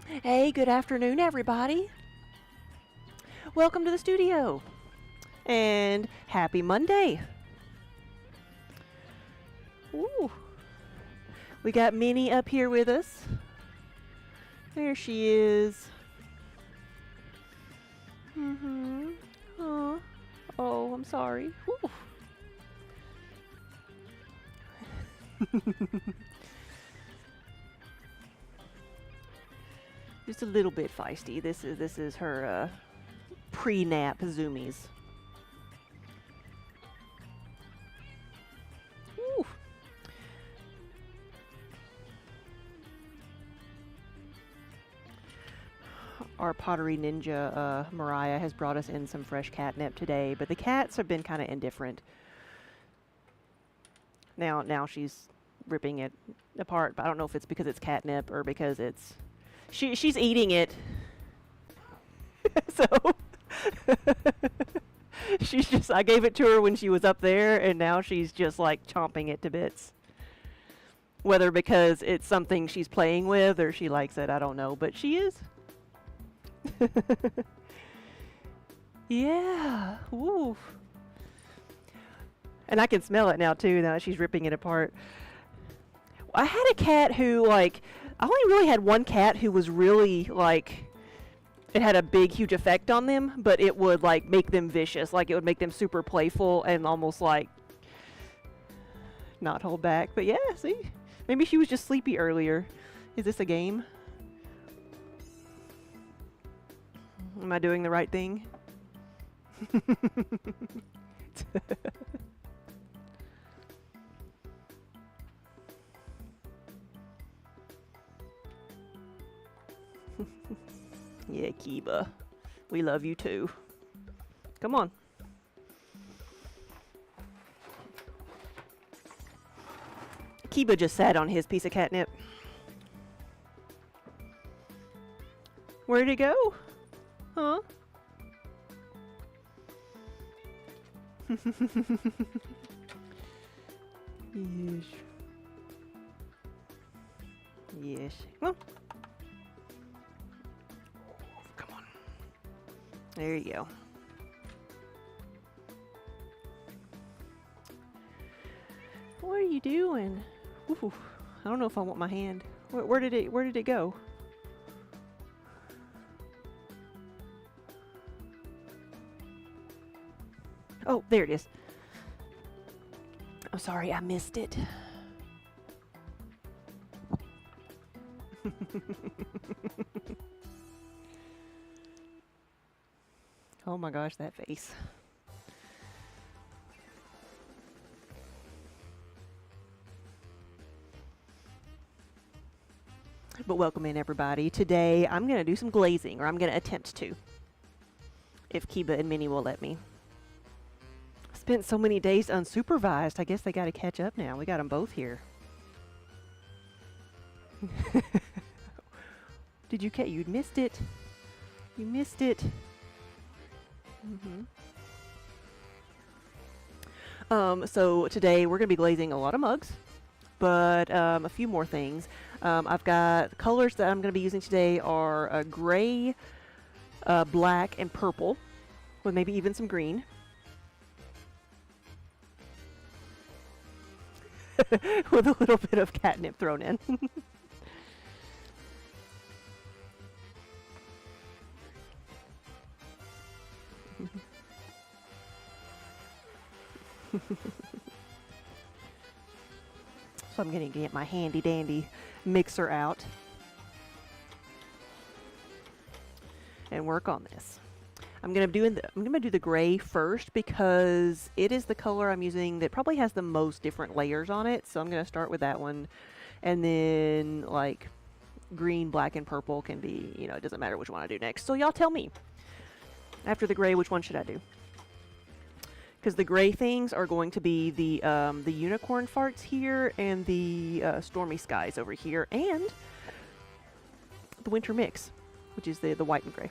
Hey, good afternoon, everybody. Welcome to the studio. And happy Monday. Ooh. We got Minnie up here with us. There she is. Mm-hmm. Oh, oh, I'm sorry. Woo. Just a little bit feisty. This is her pre-nap zoomies. Ooh. Our pottery ninja, Mariah, has brought us in some fresh catnip today, but the cats have been kind of indifferent. Now she's ripping it apart, but I don't know if it's because it's catnip or because she's eating it. So I gave it to her when she was up there, and now she's just like chomping it to bits. Whether because it's something she's playing with or she likes it, I don't know, but she is. Yeah. Woof. And I can smell it now too. Now that she's ripping it apart. I had a cat who I only really had one cat who was really it had a big, huge effect on them, but it would make them vicious. It would make them super playful and almost not hold back. But yeah, see, maybe she was just sleepy earlier. Is this a game? Am I doing the right thing? Yeah, Kiba. We love you too. Come on. Kiba just sat on his piece of catnip. Where'd it go? Huh? Yes. Yes. Well. Come on. There you go. What are you doing? Ooh, I don't know if I want my hand. Where did it go? Oh, there it is. I'm sorry, I missed it. Oh my gosh, that face. But welcome in, everybody. Today I'm going to do some glazing, or I'm going to attempt to, if Kiba and Minnie will let me. Spent so many days unsupervised. I guess they got to catch up now. We got them both here. Did you catch? You missed it. You missed it. So today we're going to be glazing a lot of mugs, but a few more things. I've got the colors that I'm going to be using today are gray, black, and purple, with maybe even some green. With a little bit of catnip thrown in. So I'm going to get my handy dandy mixer out and work on this. I'm going to do the gray first because it is the color I'm using that probably has the most different layers on it. So I'm going to start with that one, and then green, black, and purple can be, it doesn't matter which one I do next. So y'all tell me, after the gray, which one should I do? Because the gray things are going to be the unicorn farts here, and the stormy skies over here, and the winter mix, which is the white and gray.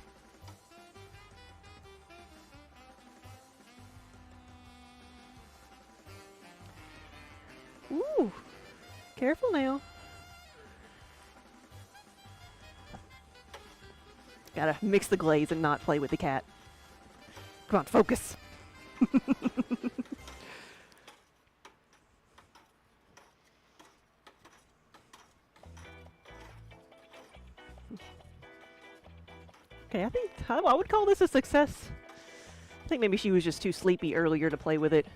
Ooh, careful now. Gotta mix the glaze and not play with the cat. Come on, focus. Okay, I think I would call this a success. I think maybe she was just too sleepy earlier to play with it.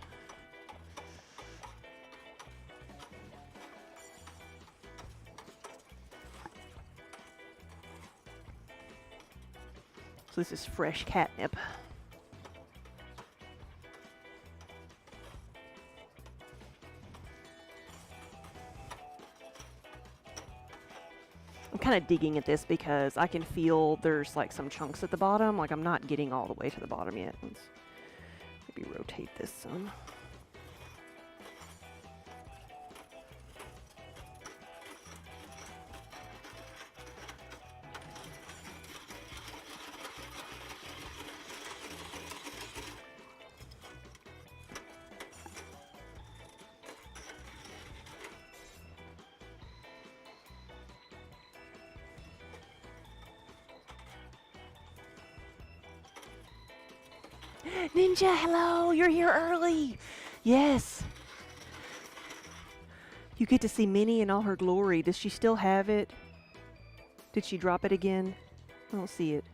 So this is fresh catnip. I'm kind of digging at this because I can feel there's like some chunks at the bottom. Like I'm not getting all the way to the bottom yet. Let's maybe rotate this some. Ninja, hello! You're here early! Yes! You get to see Minnie in all her glory. Does she still have it? Did she drop it again? I don't see it.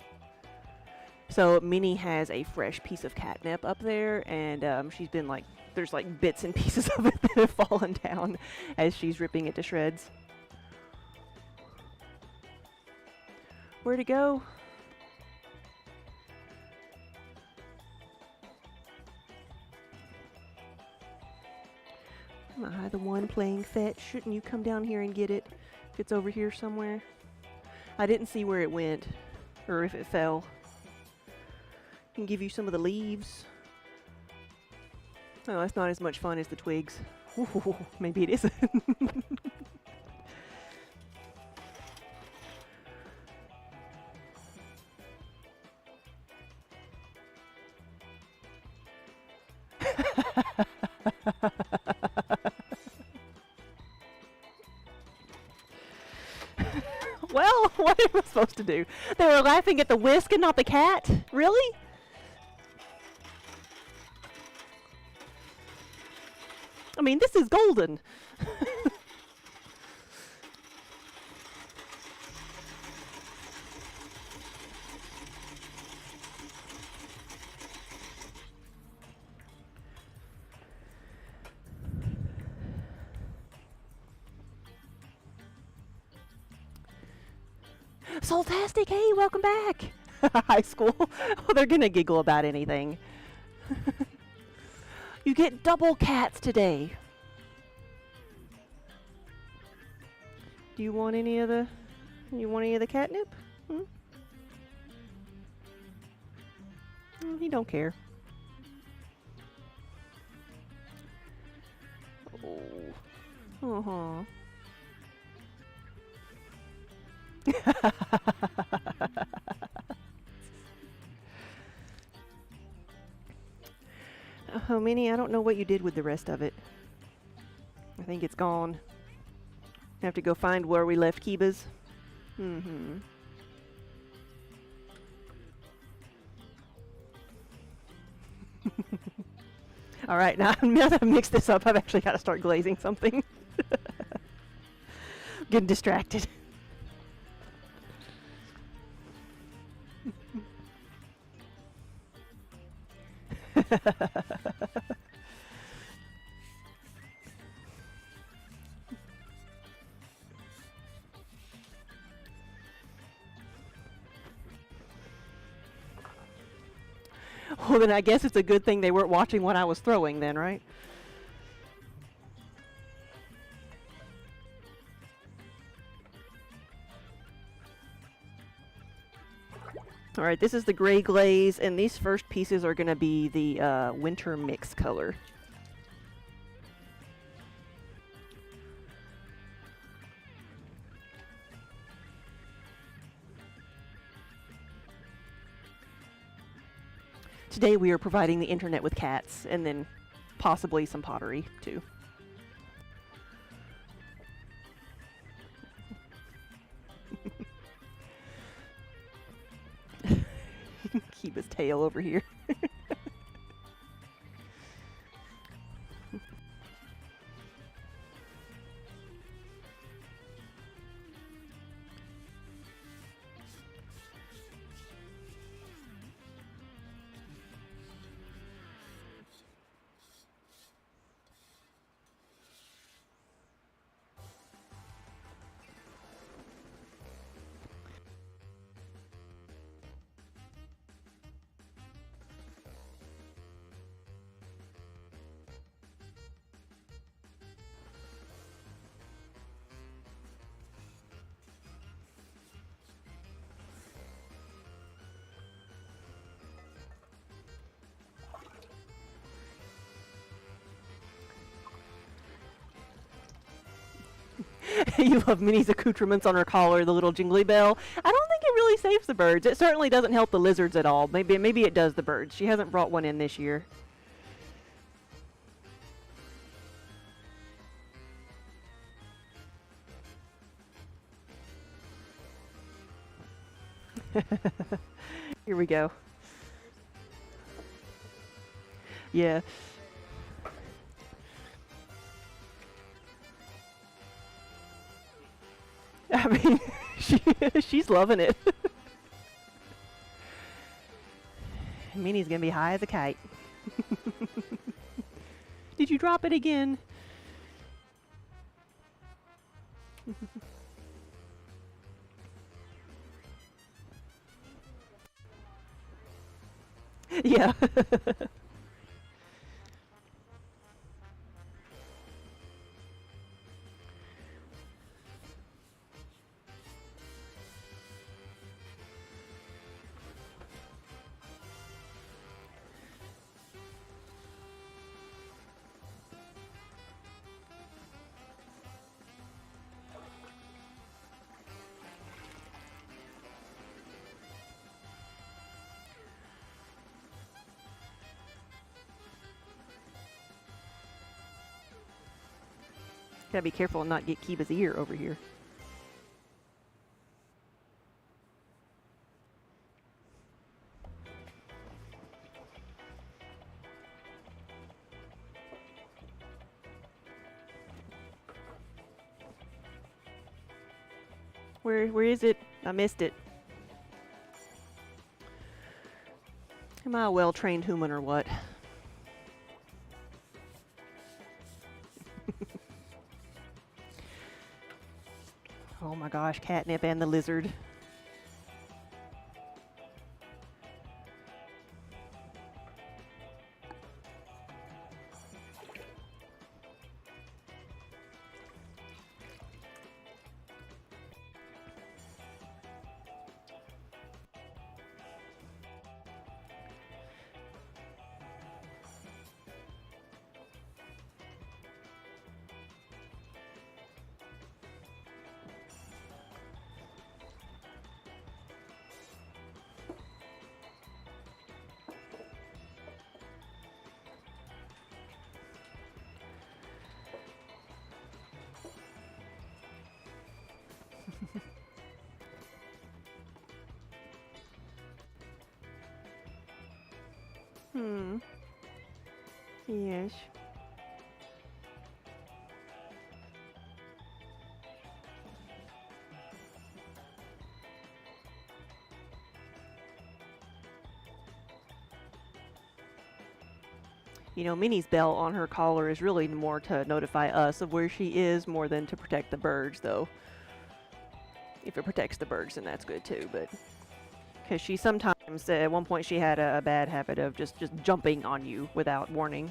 So Minnie has a fresh piece of catnip up there, and she's been like, there's like bits and pieces of it that have fallen down as she's ripping it to shreds. Where'd it go? Am I the one playing fetch? Shouldn't you come down here and get it if it's over here somewhere? I didn't see where it went, or if it fell. I can give you some of the leaves. Oh, that's not as much fun as the twigs. Ooh, maybe it isn't. Well, what am I supposed to do? They were laughing at the whisk and not the cat? Really? I mean, this is golden. Soultastic, hey, welcome back. High school. Oh, they're gonna giggle about anything. You get double cats today. Do you want any of the catnip? Hmm? He don't care. Oh. Uh-huh. Oh, Minnie, I don't know what you did with the rest of it. I think it's gone. I have to go find where we left Kiba's. Mm-hmm. All right, now that I've mixed this up, I've actually got to start glazing something. Getting distracted. Well, then I guess it's a good thing they weren't watching what I was throwing then, right? All right, this is the gray glaze, and these first pieces are going to be the winter mix color. Today we are providing the internet with cats, and then possibly some pottery, too. Kiba's tail over here. You love Minnie's accoutrements on her collar, the little jingly bell. I don't think it really saves the birds. It certainly doesn't help the lizards at all. Maybe it does the birds. She hasn't brought one in this year. Here we go. Yeah. I mean, she's loving it. Minnie's gonna be high as a kite. Did you drop it again? Yeah. Gotta be careful and not get Kiba's ear over here. Where is it? I missed it. Am I a well-trained human or what? Oh my gosh, catnip and the lizard. Yes. You know, Minnie's bell on her collar is really more to notify us of where she is more than to protect the birds, though. If it protects the birds, then that's good too, but... Because she sometimes, at one point she had a bad habit of just jumping on you without warning.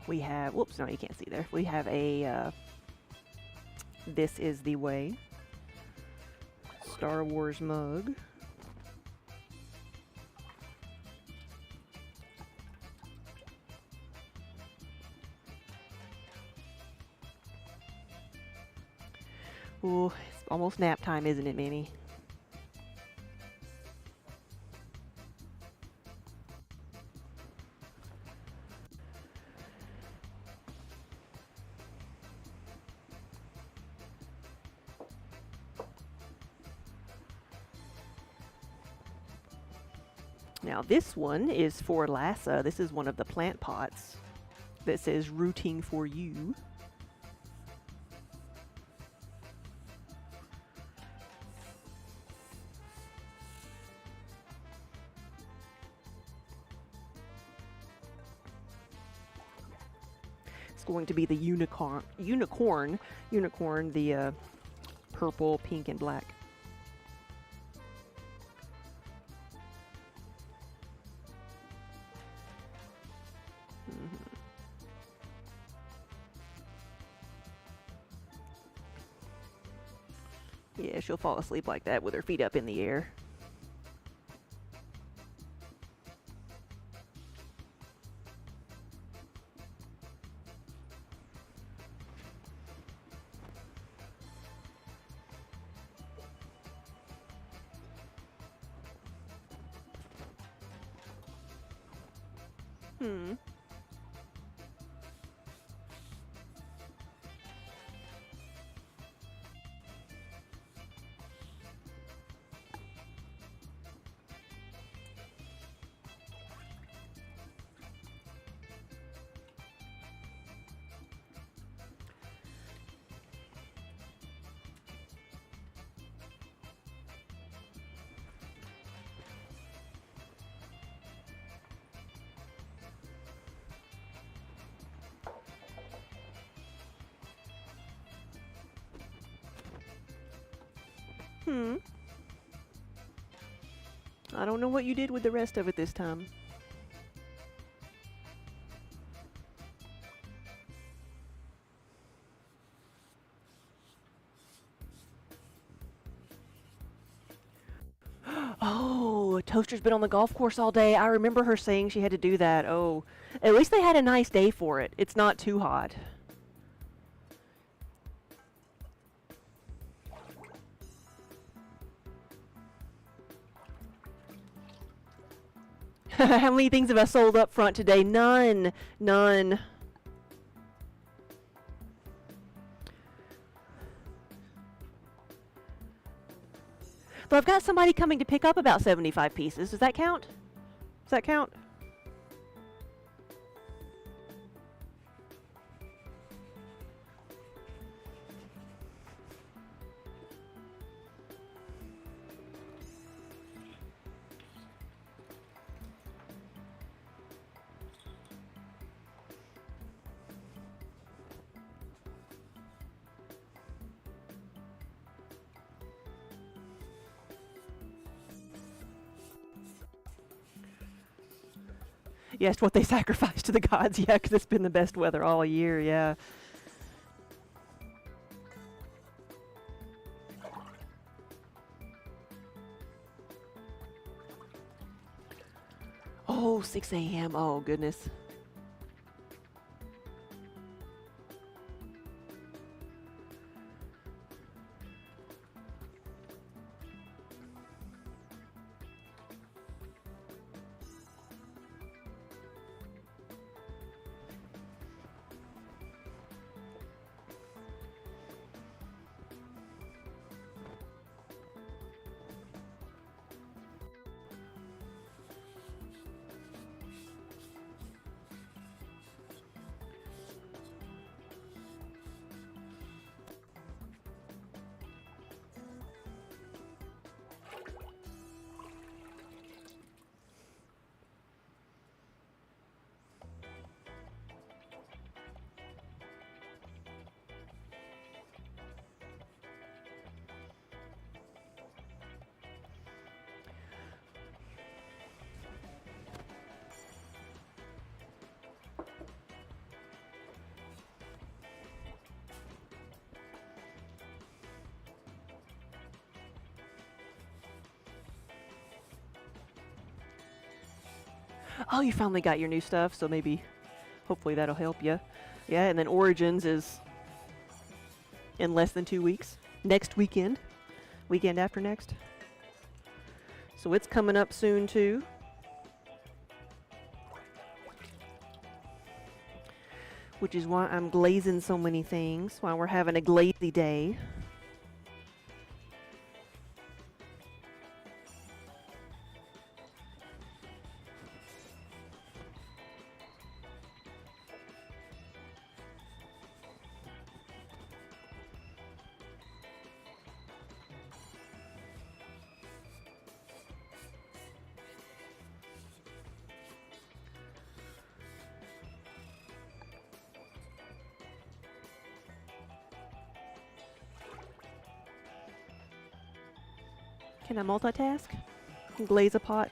We have, whoops, no, you can't see there. We have a, This Is the Way Star Wars mug. Ooh, it's almost nap time, isn't it, Minnie? Now this one is for Lassa. This is one of the plant pots that says rooting for you. It's going to be the unicorn, the purple, pink, and black. Yeah, she'll fall asleep like that with her feet up in the air. Hmm. Hmm. I don't know what you did with the rest of it this time. Oh, Toaster's been on the golf course all day. I remember her saying she had to do that. Oh, at least they had a nice day for it. It's not too hot. How many things have I sold up front today? None. None. Though I've got somebody coming to pick up about 75 pieces. Does that count? Does that count? Yes, what they sacrifice to the gods. Yeah, because it's been the best weather all year. Yeah. Oh, 6 a.m. Oh, goodness. Oh, you finally got your new stuff, so maybe, hopefully that'll help you. Yeah, and then Origins is in less than 2 weeks. Next weekend. Weekend after next. So it's coming up soon, too. Which is why I'm glazing so many things, why we're having a glazy day. Can I multitask? Glaze a pot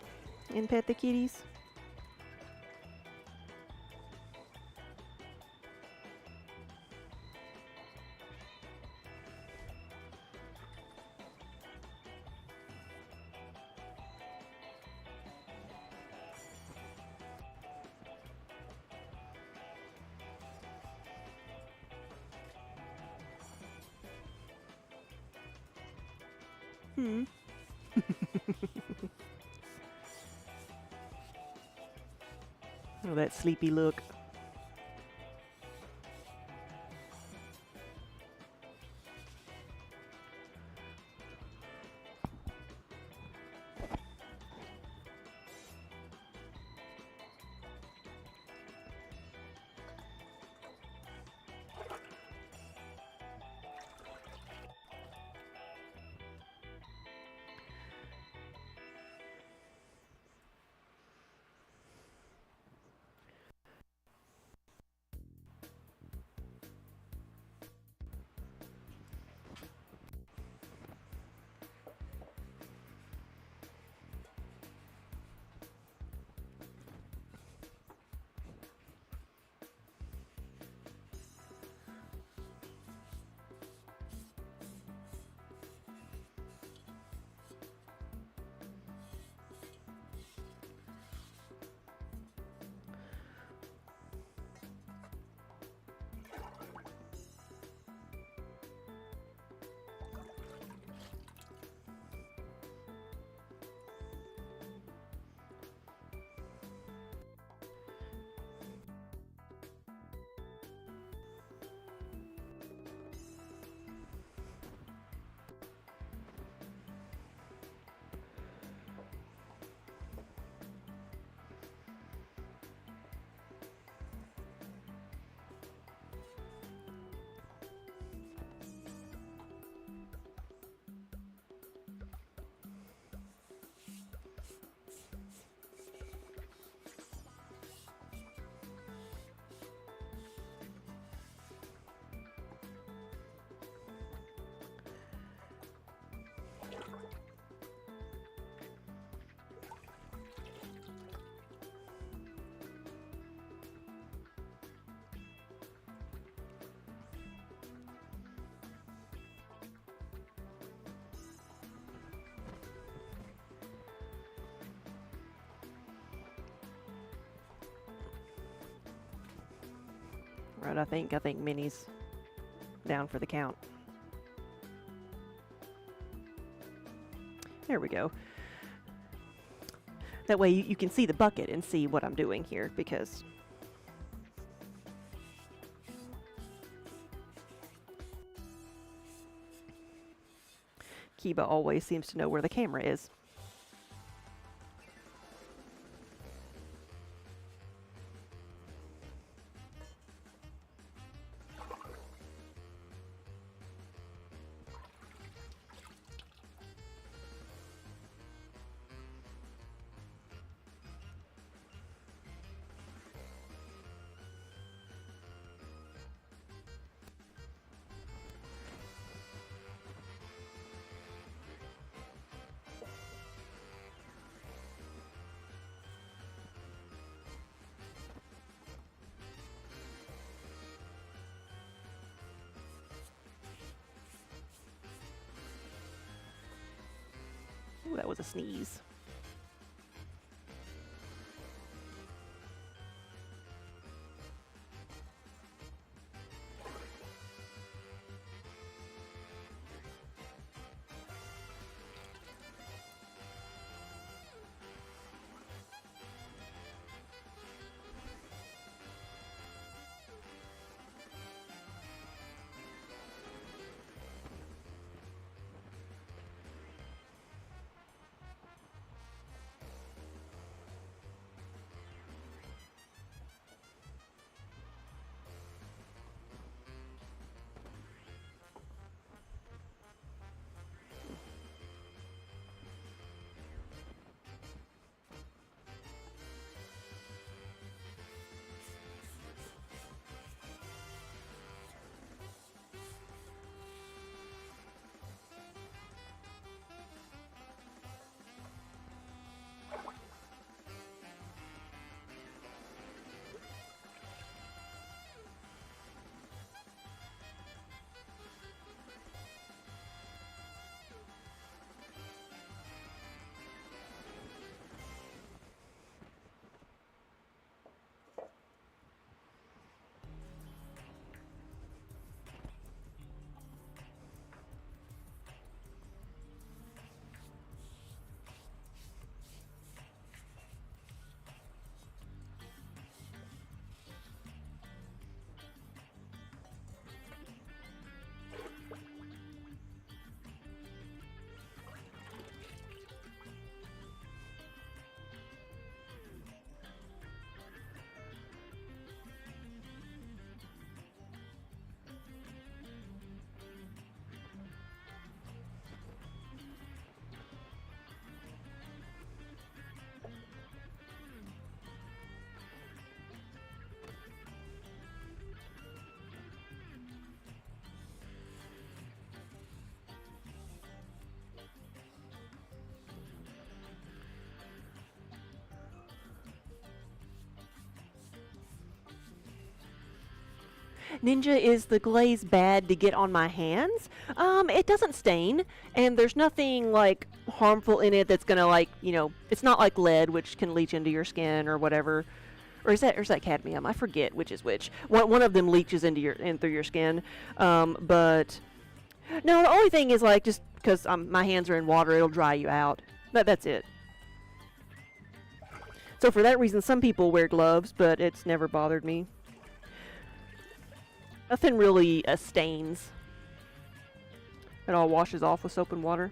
and pet the kitties? Hmm. Oh, that sleepy look. Right, I think Minnie's down for the count. There we go. That way you can see the bucket and see what I'm doing here, because Kiba always seems to know where the camera is. Ooh, that was a sneeze. Ninja, is the glaze bad to get on my hands? It doesn't stain, and there's nothing like harmful in it that's gonna like, it's not like lead, which can leach into your skin or whatever. Or is that cadmium? I forget which is which. One of them leaches in through your skin. But no, the only thing is like just because my hands are in water, it'll dry you out. That's it. So for that reason, some people wear gloves, but it's never bothered me. Nothing really stains. It all washes off with soap and water.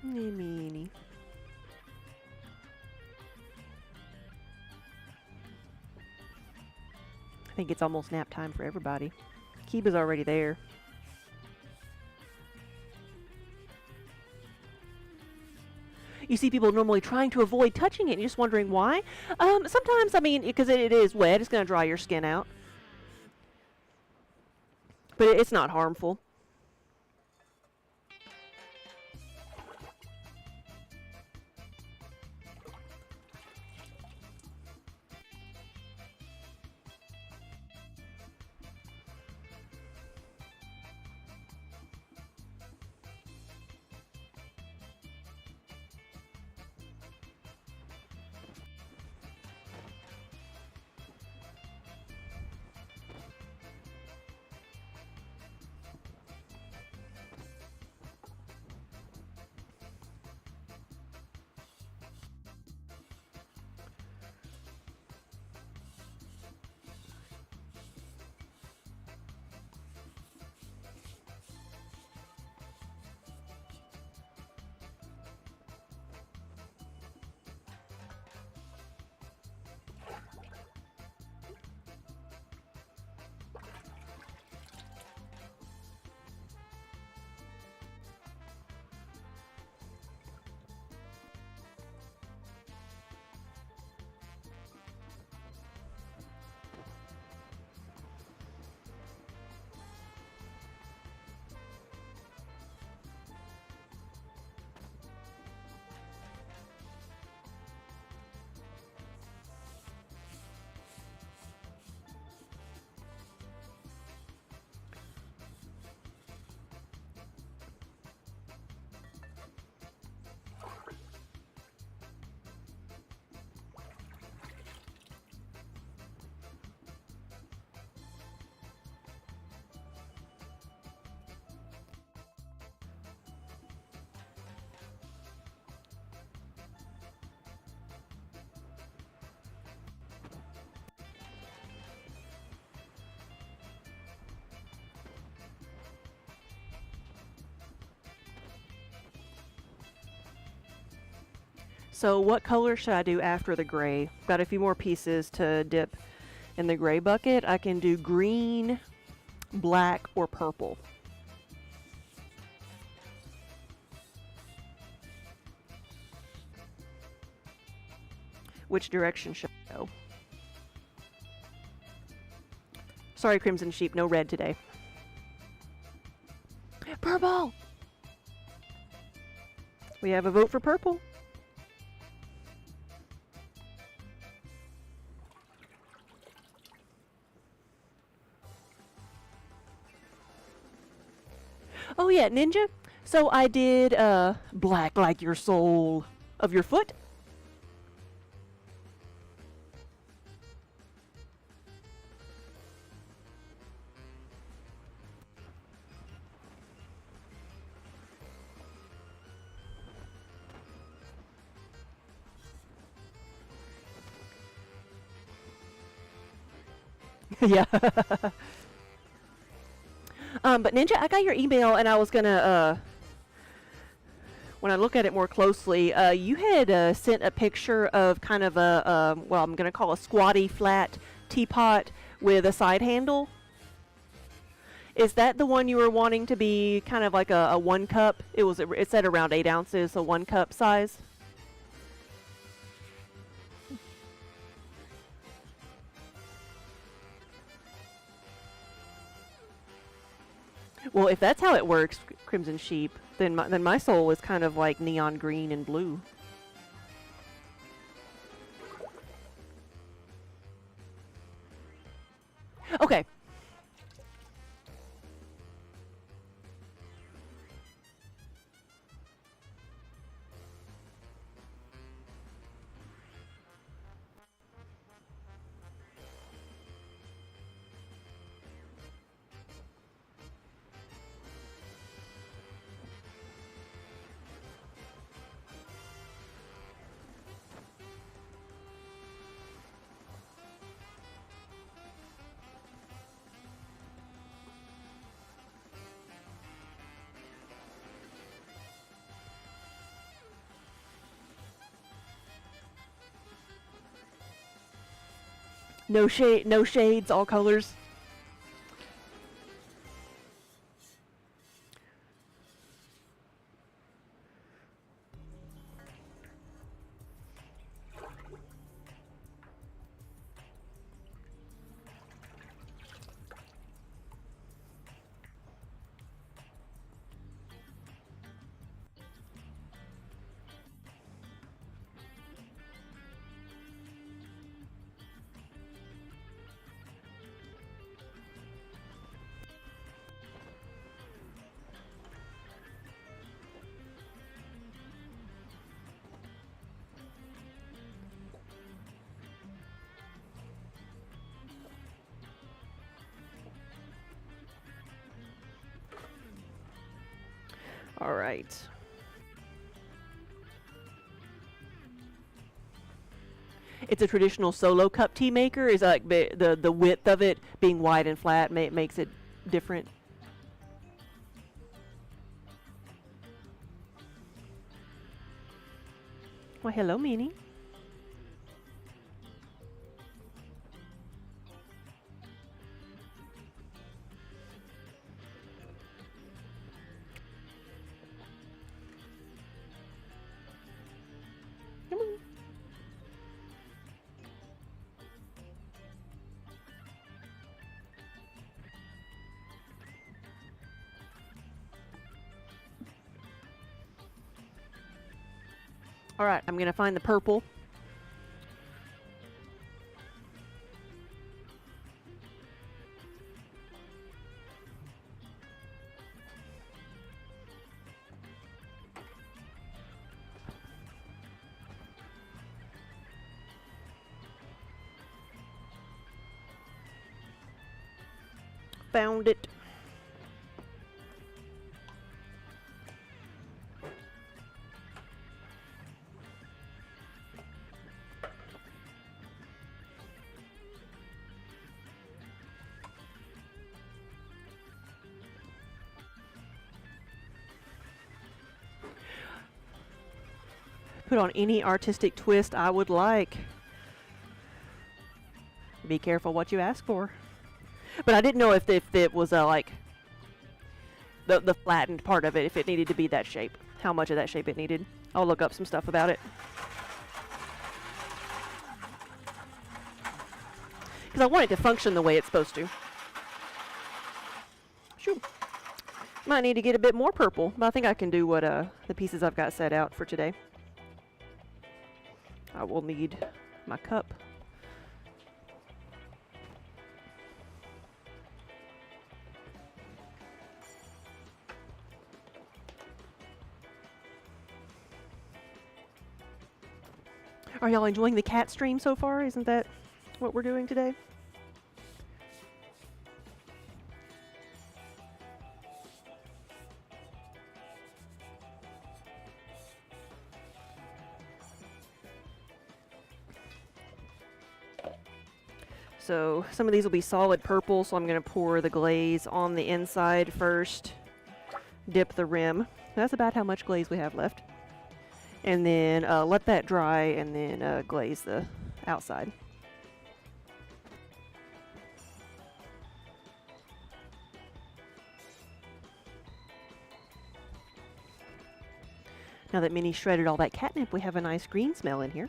Meanie. I think it's almost nap time for everybody. Kiba's already there. You see people normally trying to avoid touching it and you're just wondering why. Sometimes, I mean, because it is wet, it's going to dry your skin out. But it's not harmful. So what color should I do after the gray? Got a few more pieces to dip in the gray bucket. I can do green, black, or purple. Which direction should I go? Sorry, Crimson Sheep, no red today. Purple! We have a vote for purple. Oh yeah, Ninja. So I did black like your soul of your foot. Yeah. But Ninja, I got your email and I was gonna when I look at it more closely, you had sent a picture of kind of a, well, I'm going to call a squatty flat teapot with a side handle. Is that the one you were wanting to be kind of like a 1 cup? It said around 8 ounces, so 1 cup size. Well, if that's how it works, Crimson Sheep, then my soul is kind of like neon green and blue. Okay. No shade, no shades, all colors. All right. It's a traditional solo cup tea maker. Is like the width of it being wide and flat makes it different. Well, hello, Meanie. Come on. All right, I'm gonna find the purple. Found it. Put on any artistic twist I would like. Be careful what you ask for. But I didn't know if it was like the flattened part of it, if it needed to be that shape, how much of that shape it needed. I'll look up some stuff about it. Because I want it to function the way it's supposed to. Shoo. Might need to get a bit more purple, but I think I can do what the pieces I've got set out for today. I will need my cup. Are y'all enjoying the cat stream so far? Isn't that what we're doing today? So some of these will be solid purple, so I'm going to pour the glaze on the inside first. Dip the rim. That's about how much glaze we have left. And then let that dry and then glaze the outside. Now that Minnie shredded all that catnip, we have a nice green smell in here.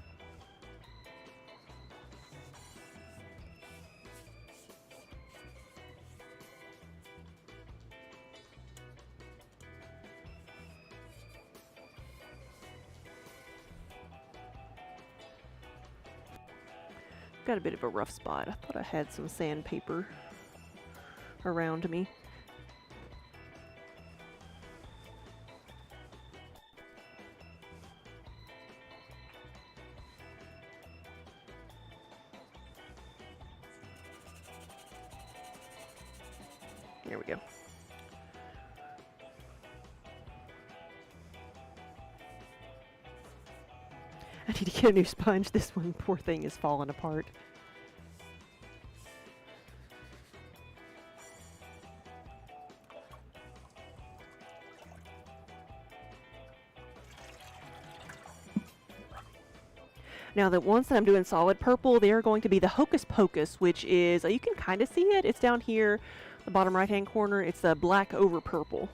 Got a bit of a rough spot. I thought I had some sandpaper around me. There we go. I need to get a new sponge. This one, poor thing, is falling apart. Now the ones that I'm doing solid purple, they are going to be the Hocus Pocus, which is, you can kind of see it. It's down here, the bottom right-hand corner. It's the black over purple.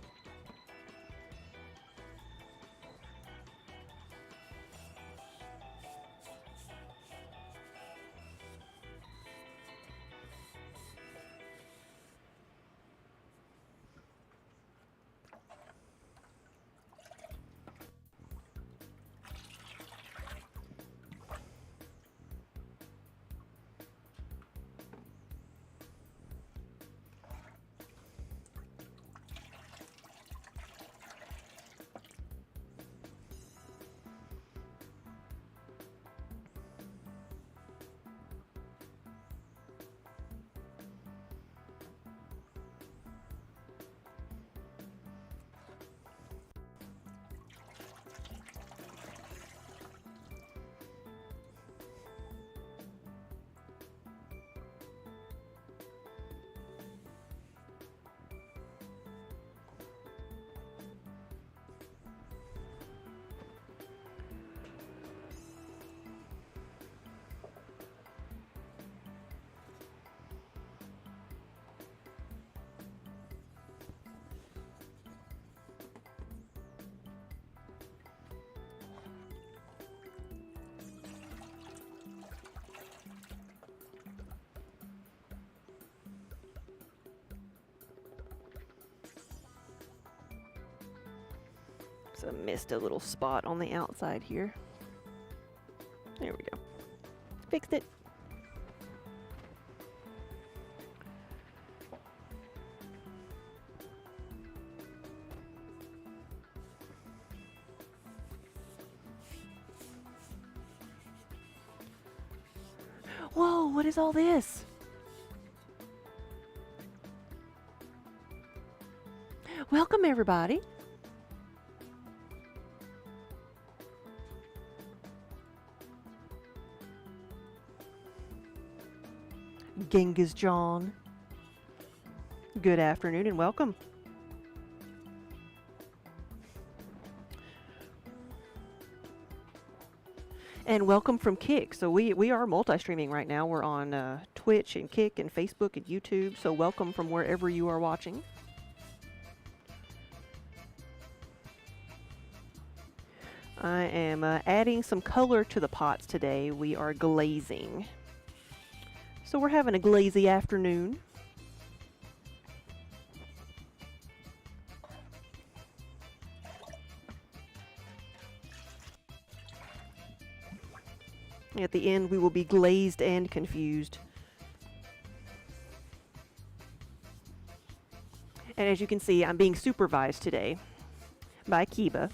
So I missed a little spot on the outside here. There we go. Fixed it. Whoa, what is all this? Welcome, everybody. Genghis John. Good afternoon and welcome. And welcome from Kick. So we are multi-streaming right now. We're on Twitch and Kick and Facebook and YouTube. So welcome from wherever you are watching. I am adding some color to the pots today. We are glazing. So we're having a glazy afternoon. At the end, we will be glazed and confused. And as you can see, I'm being supervised today by Kiba.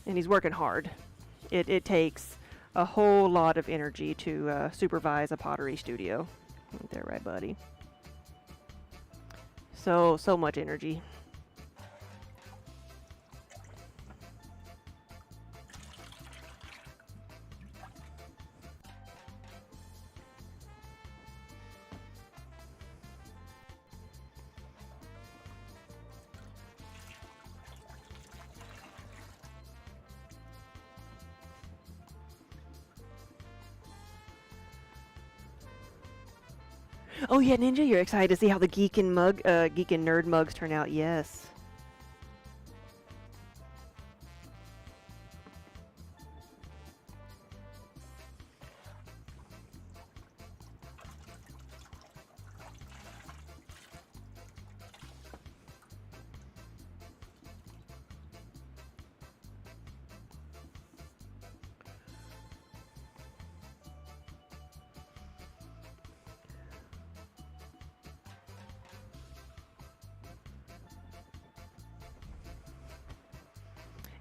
And he's working hard. It takes a whole lot of energy to supervise a pottery studio. Ain't that right, buddy? So much energy. Oh yeah, Ninja, you're excited to see how the Geek and Nerd mugs turn out. Yes.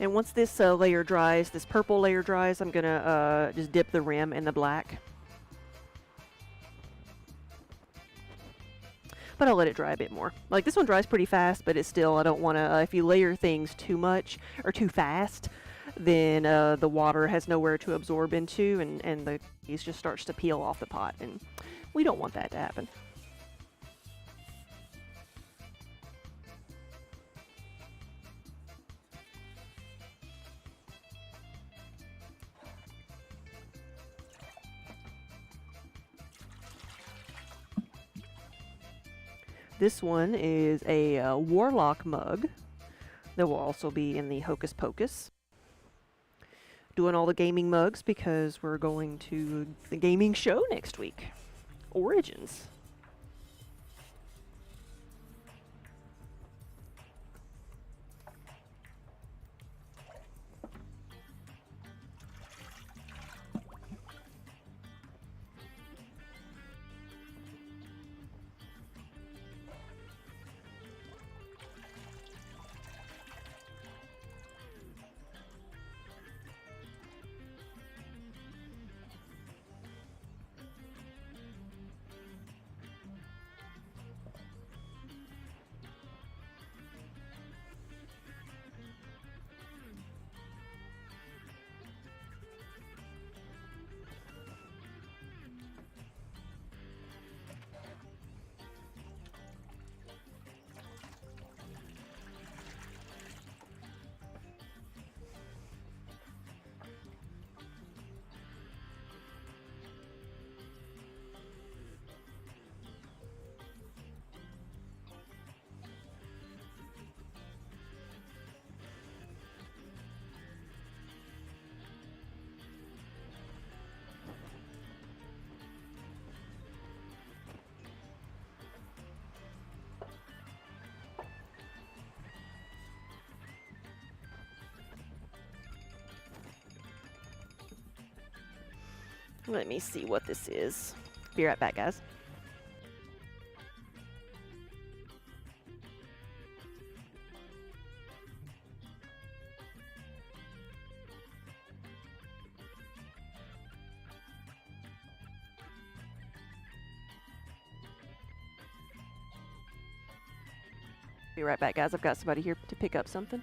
And once this layer dries, this purple layer dries, I'm gonna just dip the rim in the black. But I'll let it dry a bit more. Like this one dries pretty fast, but it's still, I don't want to, if you layer things too much or too fast, then the water has nowhere to absorb into, and the cheese just starts to peel off the pot, and we don't want that to happen. This one is a Warlock mug that will also be in the Hocus Pocus. Doing all the gaming mugs because we're going to the gaming show next week. Origins. Let me see what this is. Be right back, guys. Be right back, guys. I've got somebody here to pick up something.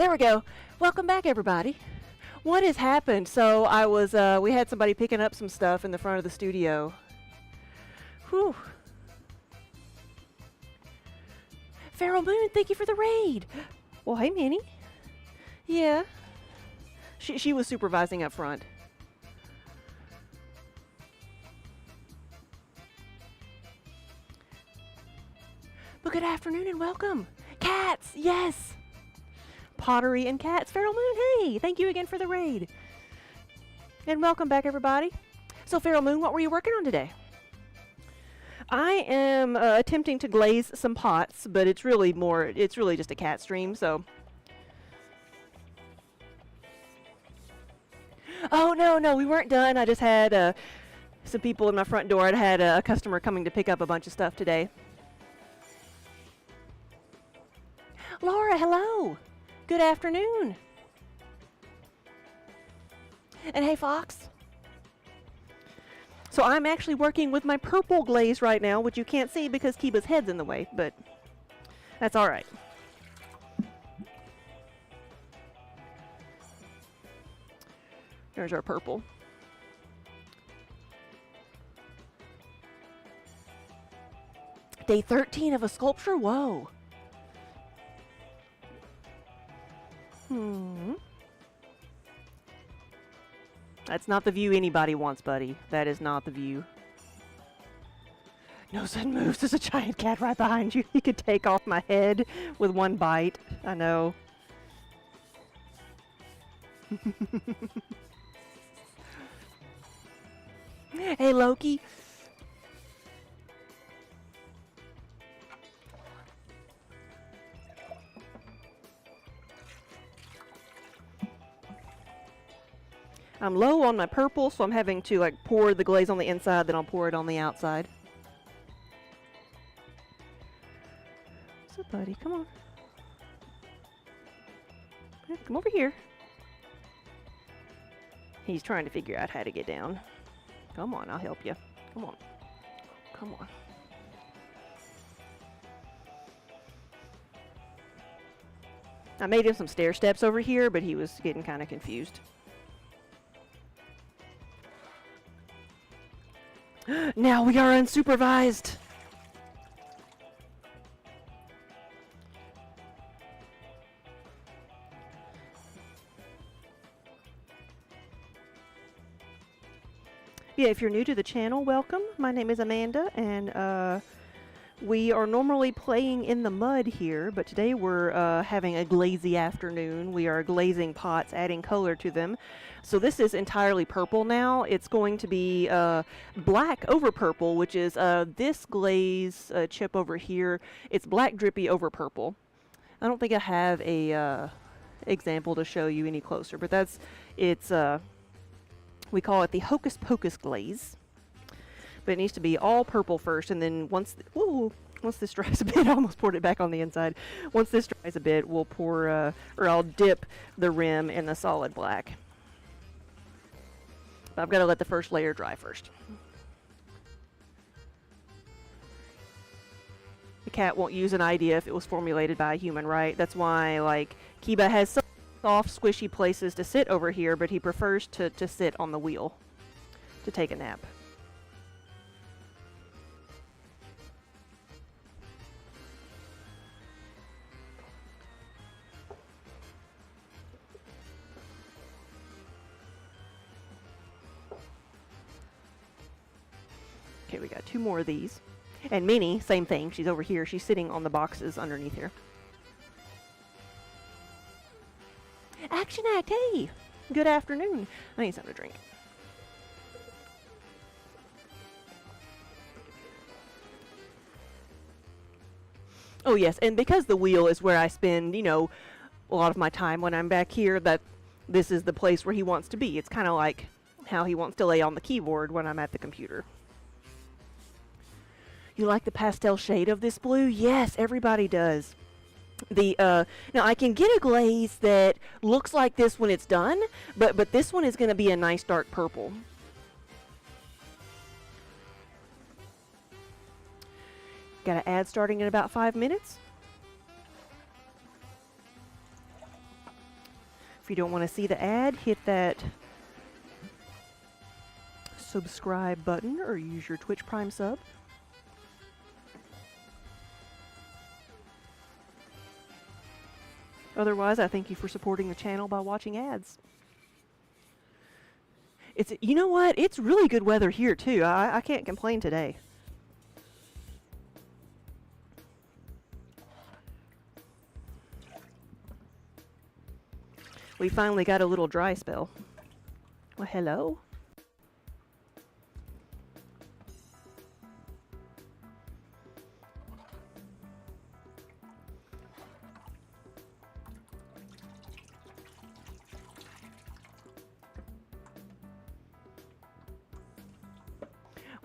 There we go. Welcome back, everybody. What has happened? So we had somebody picking up some stuff in the front of the studio. Whew. Feral Moon, thank you for the raid. Well, hey, Minnie. Yeah. She was supervising up front. But good afternoon and welcome. Cats, yes. Pottery and Cats. Feral Moon, hey, thank you again for the raid. And welcome back, everybody. So, Feral Moon, what were you working on today? I am attempting to glaze some pots, but it's really just a cat stream, so. Oh, no, we weren't done. I just had some people in my front door. I had a customer coming to pick up a bunch of stuff today. Laura, hello. Good afternoon. And hey, Fox. So I'm actually working with my purple glaze right now, which you can't see because Kiba's head's in the way, but that's all right. There's our purple. Day 13 of a sculpture? Whoa. That's not the view anybody wants, buddy. That is not the view. No sudden moves. There's a giant cat right behind you. He could take off my head with one bite. I know. Hey, Loki. I'm low on my purple, so I'm having to like pour the glaze on the inside, then I'll pour it on the outside. What's up, buddy? Come on. Come over here. He's trying to figure out how to get down. Come on, I'll help you. Come on. Come on. I made him some stair steps over here, but he was getting kind of confused. Now we are unsupervised. Yeah, if you're new to the channel, welcome. My name is Amanda, and we are normally playing in the mud here, but today we're having a glazy afternoon. We are glazing pots, adding color to them. So this is entirely purple now. It's going to be black over purple, which is this glaze chip over here. It's black drippy over purple. I don't think I have a example to show you any closer, but it's we call it the Hocus Pocus glaze. But it needs to be all purple first, and then once this dries a bit, I almost poured it back on the inside. Once this dries a bit, we'll pour, or I'll dip the rim in the solid black. But I've got to let the first layer dry first. The cat won't use an idea if it was formulated by a human, right? That's why, like, Kiba has some soft, squishy places to sit over here, but he prefers to sit on the wheel to take a nap. Okay, we got 2 more of these. And Minnie, same thing. She's over here. She's sitting on the boxes underneath here. Action Act, hey! Good afternoon. I need something to drink. Oh yes, and because the wheel is where I spend, you know, a lot of my time when I'm back here, that this is the place where he wants to be. It's kind of like how he wants to lay on the keyboard when I'm at the computer. You like the pastel shade of this blue? Yes, everybody does. Now I can get a glaze that looks like this when it's done, but this one is going to be a nice dark purple. Got an ad starting in about 5 minutes. you don't want to see the ad, hit that subscribe button or use your Twitch Prime sub. Otherwise, I thank you for supporting the channel by watching ads. You know what? It's really good weather here too. I can't complain today. We finally got a little dry spell. Well, hello.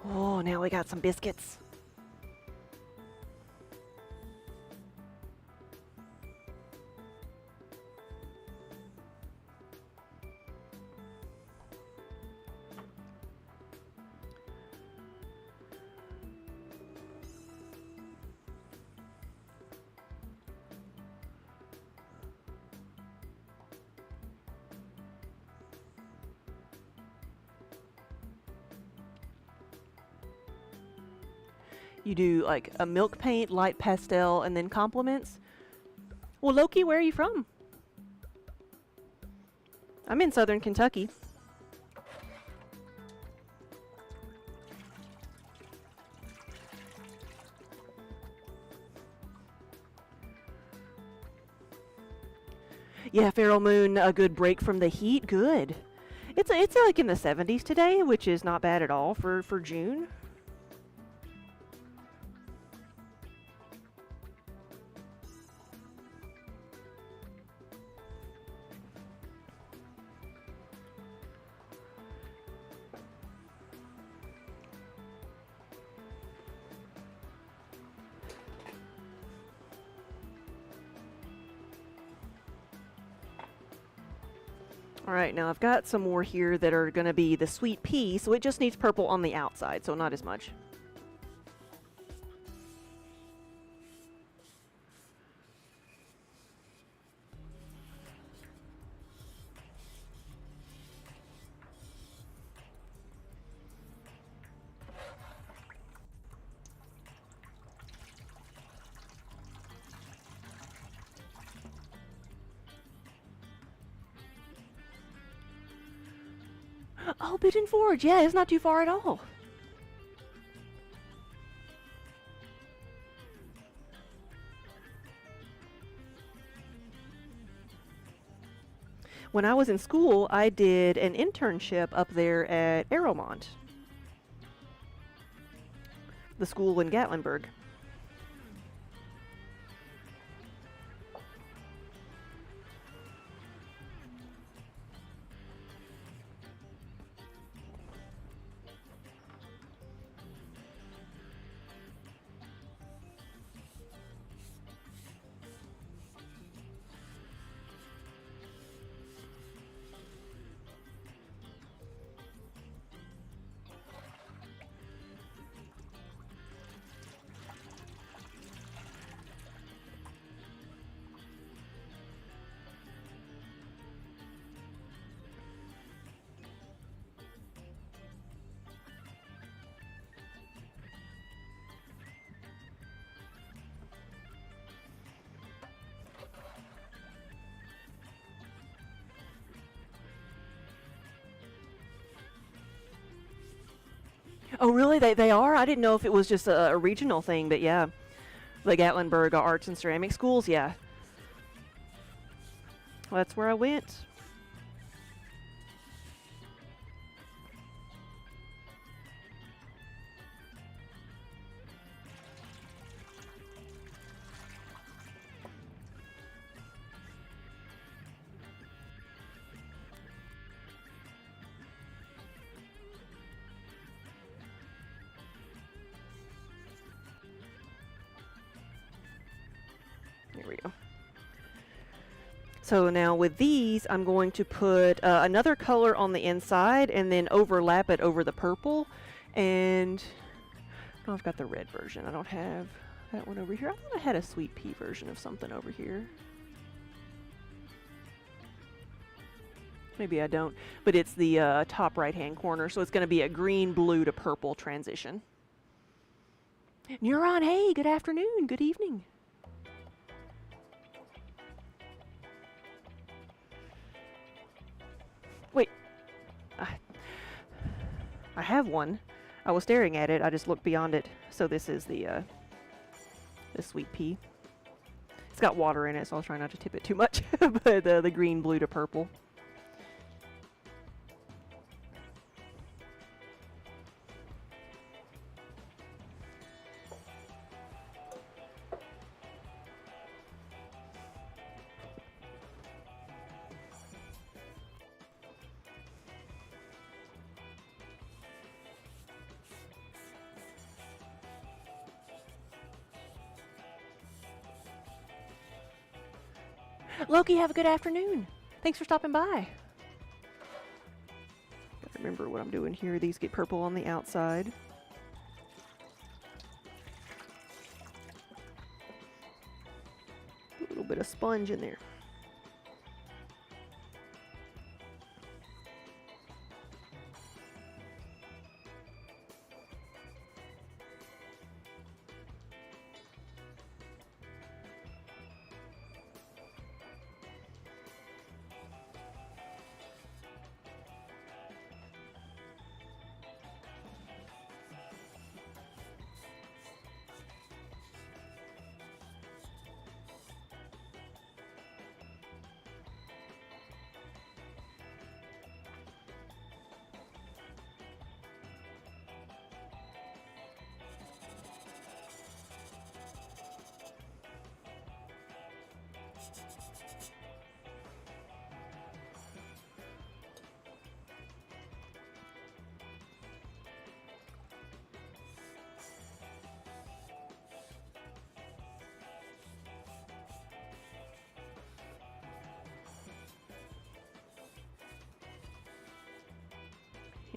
Oh, now we got some biscuits. You do like a milk paint, light pastel, and then complements. Well, Loki, where are you from? I'm in southern Kentucky. Yeah, Feral Moon, a good break from the heat. Good. It's like in the 70s today, which is not bad at all for June. Alright, now I've got some more here that are going to be the sweet pea, so it just needs purple on the outside, so not as much. Oh, Pigeon Forge! Yeah, it's not too far at all. When I was in school, I did an internship up there at Arrowmont, the school in Gatlinburg. Oh, really? They are? I didn't know if it was just a regional thing, but yeah. The Gatlinburg Arts and Ceramic Schools, yeah. Well, that's where I went. There we go. So now with these, I'm going to put another color on the inside and then overlap it over the purple. And oh, I've got the red version. I don't have that one over here. I thought I had a sweet pea version of something over here. Maybe I don't, but it's the top right-hand corner, so it's going to be a green, blue to purple transition. Neuron, hey, good afternoon, good evening. Wait, I have one. I was staring at it, I just looked beyond it. So this is the sweet pea. It's got water in it, so I was trying not to tip it too much, but the green, blue to purple. Loki, have a good afternoon. Thanks for stopping by. Gotta remember what I'm doing here. These get purple on the outside. A little bit of sponge in there.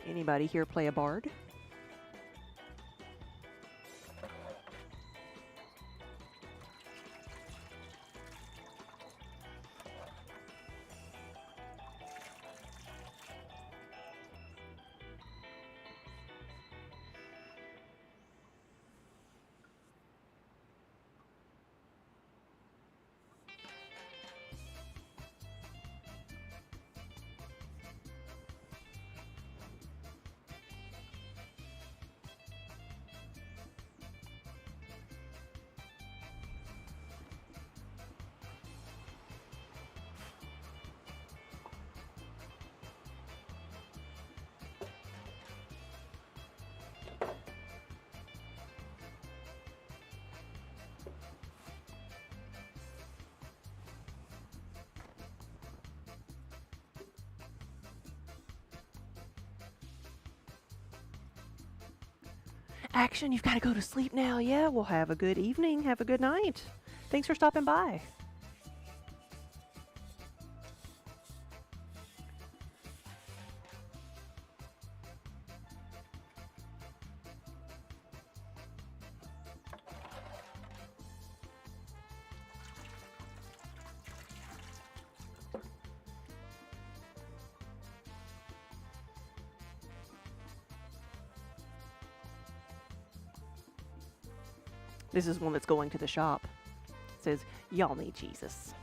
Anybody here play a bard? Action, you've got to go to sleep now. Yeah, well, have a good evening. Have a good night. Thanks for stopping by. This is one that's going to the shop. It says, y'all need Jesus.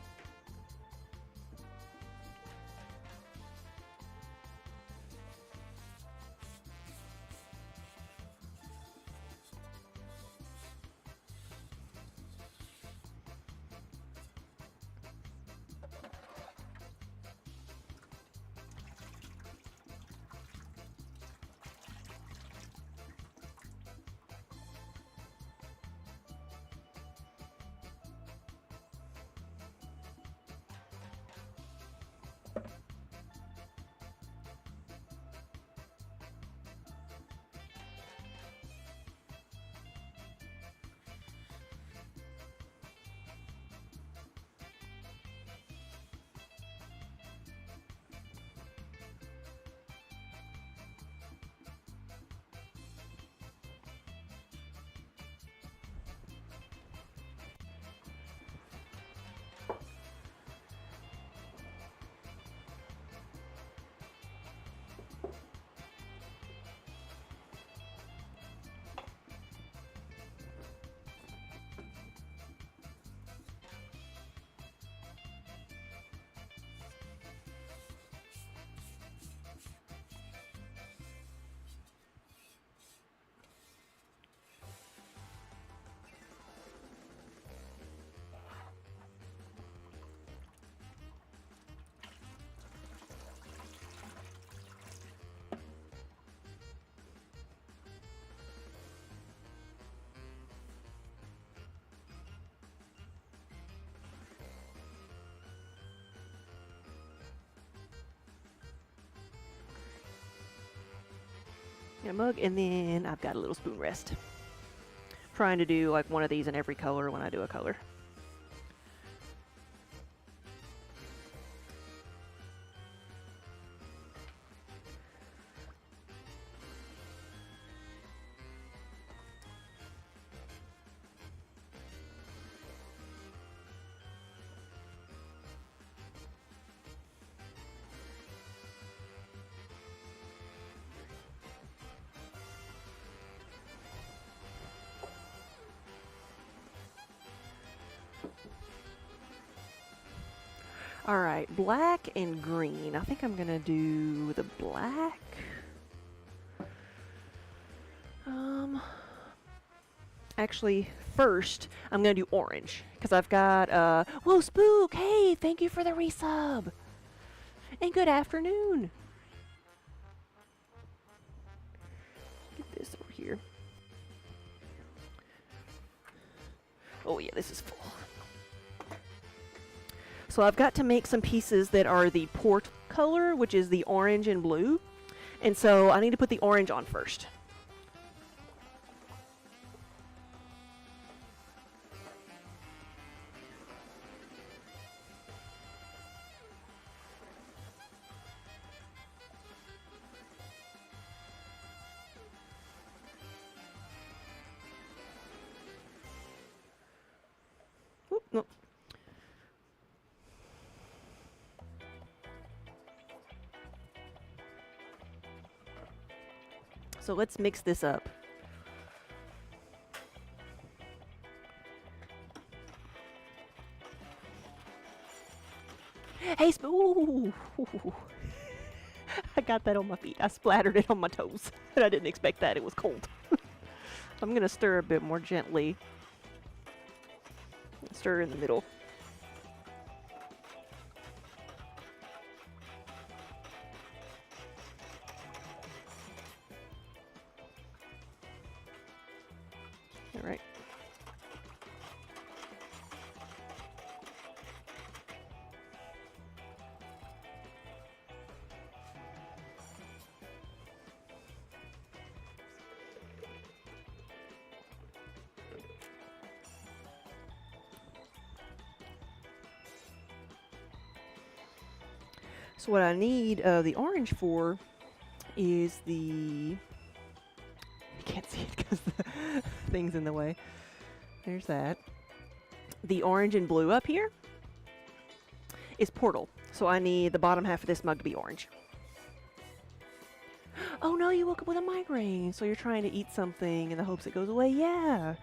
a mug, and then I've got a little spoon rest. Trying to do like one of these in every color when I do a color. Alright, black and green. I think I'm gonna do the black. Actually, first, I'm gonna do orange. Because I've got, whoa, Spook! Hey, thank you for the resub! And good afternoon! Get this over here. Oh yeah, this is full. So I've got to make some pieces that are the port color, which is the orange and blue. And so I need to put the orange on first. Oop, no. So let's mix this up. Hey, Ooh. I got that on my feet. I splattered it on my toes. And I didn't expect that. It was cold. I'm going to stir a bit more gently. Stir in the middle. All right. So what I need the orange for is the... You can't see it because the thing's in the way. There's that. The orange and blue up here is portal. So I need the bottom half of this mug to be orange. Oh no, you woke up with a migraine. So you're trying to eat something in the hopes it goes away. Yeah.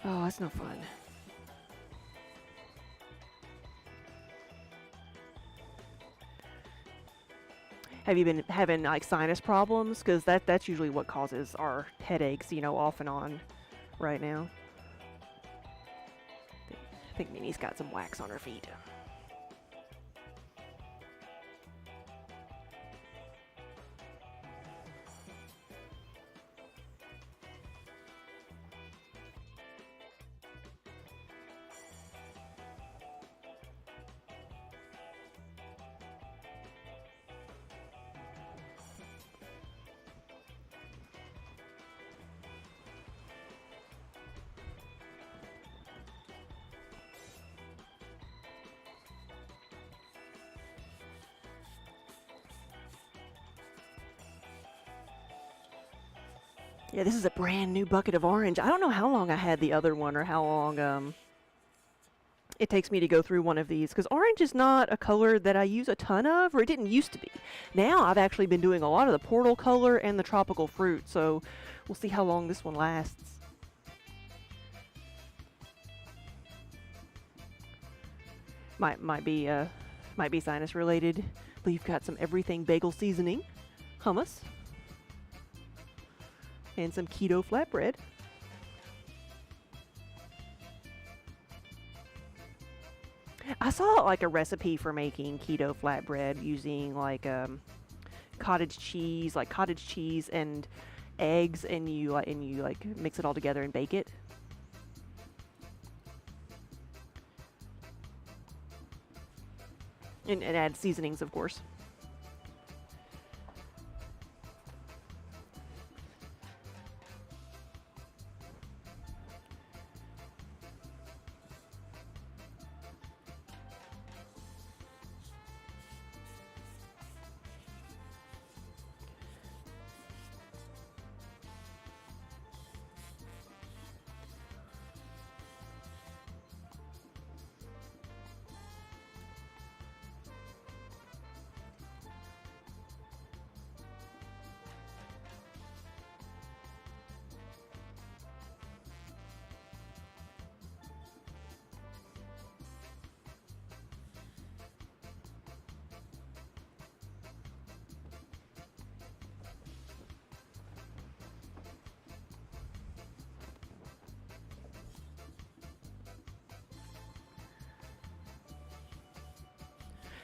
Oh, that's no fun. Have you been having like sinus problems? Because that's usually what causes our headaches, you know, off and on right now. I think Mimi's got some wax on her feet. Yeah, this is a brand new bucket of orange. I don't know how long I had the other one or how long it takes me to go through one of these, because orange is not a color that I use a ton of, or it didn't used to be. Now I've actually been doing a lot of the portal color and the tropical fruit, so we'll see how long this one lasts. Might be sinus related. But you've got some everything bagel seasoning, hummus, and some keto flatbread. I saw like a recipe for making keto flatbread using like cottage cheese and eggs, and you like mix it all together and bake it. And add seasonings, of course.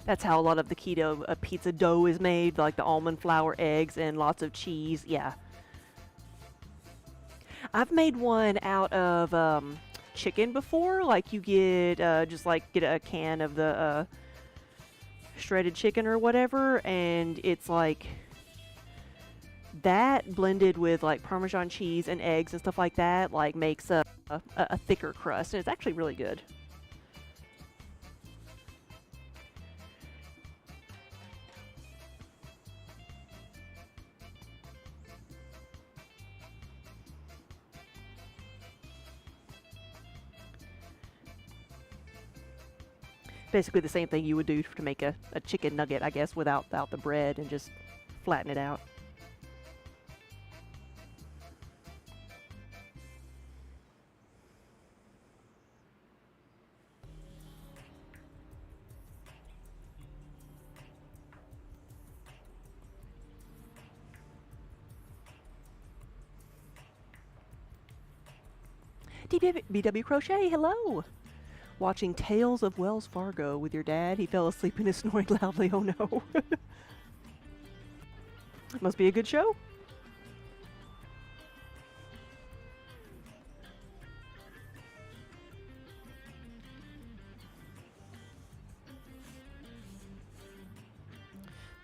That's how a lot of the keto pizza dough is made, like the almond flour, eggs, and lots of cheese. Yeah. I've made one out of chicken before. Like you get just like get a can of the shredded chicken or whatever, and it's like that blended with like Parmesan cheese and eggs and stuff like that, like makes a thicker crust, and it's actually really good. Basically the same thing you would do to make a chicken nugget, I guess, without the bread, and just flatten it out. BW Crochet, hello! Watching Tales of Wells Fargo with your dad. He fell asleep and is snoring loudly. Oh no. Must be a good show.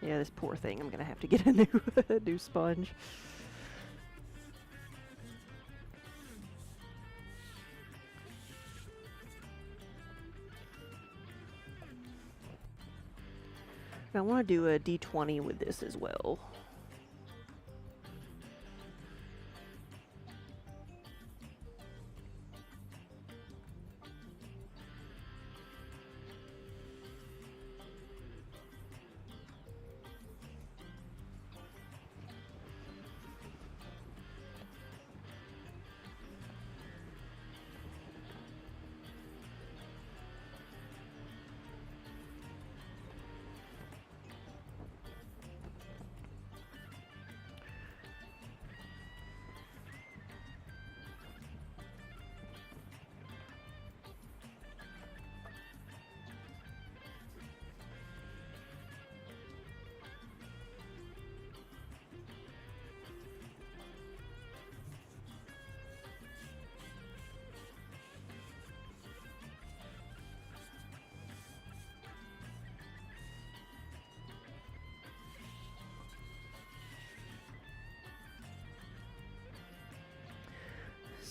Yeah, this poor thing. I'm gonna have to get a new sponge. I want to do a D20 with this as well.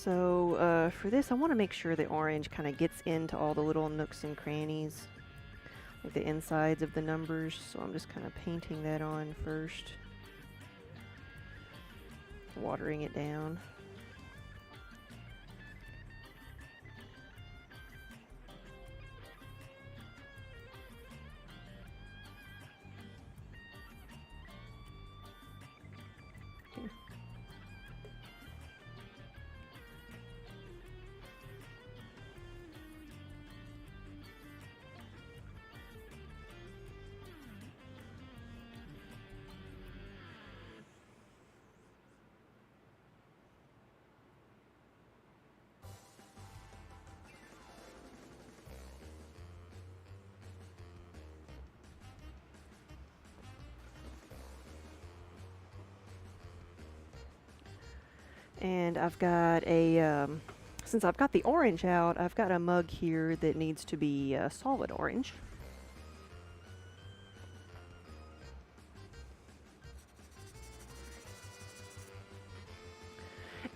So for this, I want to make sure the orange kind of gets into all the little nooks and crannies, like the insides of the numbers. So I'm just kind of painting that on first, watering it down. And I've got a, since I've got the orange out, I've got a mug here that needs to be solid orange.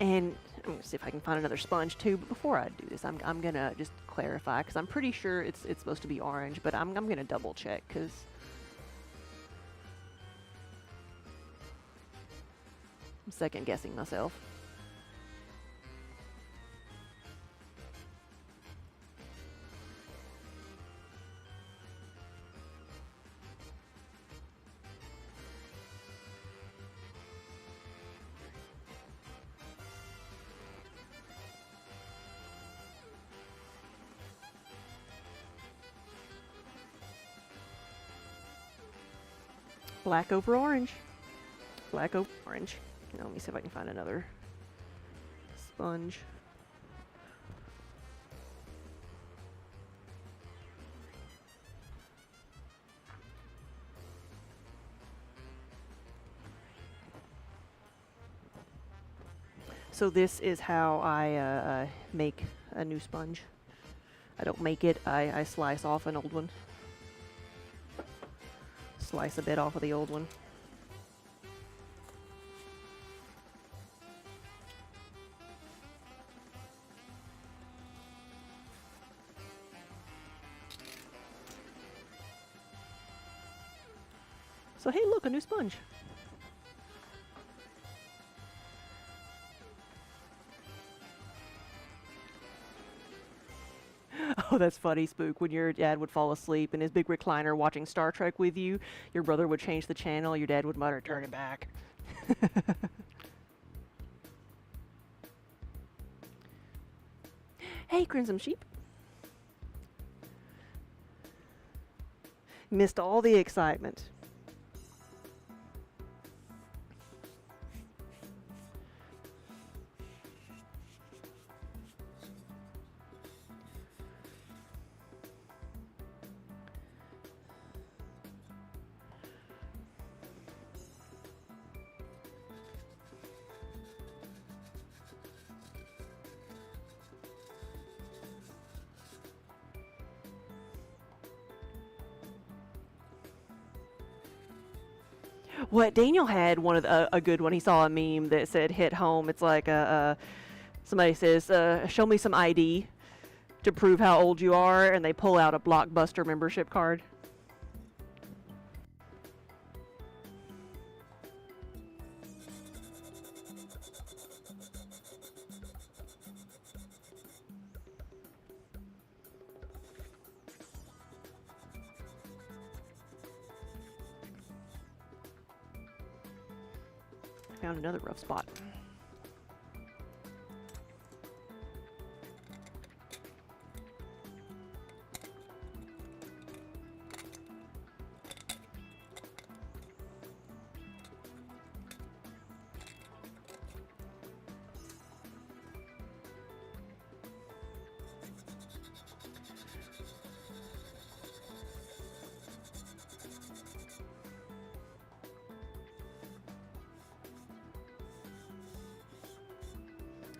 And I'm gonna see if I can find another sponge too. But before I do this, I'm gonna just clarify, because I'm pretty sure it's supposed to be orange, but I'm gonna double check, because I'm second guessing myself. Black over orange. Black over orange. Now, let me see if I can find another sponge. So this is how I make a new sponge. I don't make it, I slice off an old one. Slice a bit off of the old one. So hey, look, a new sponge. Oh, that's funny, Spook. When your dad would fall asleep in his big recliner watching Star Trek with you, your brother would change the channel, your dad would mutter, "Turn it back." Hey, Crimson Sheep. Missed all the excitement. What Daniel had one of a good one. He saw a meme that said "hit home." It's like somebody says, "Show me some ID to prove how old you are," and they pull out a Blockbuster membership card. Found another rough spot.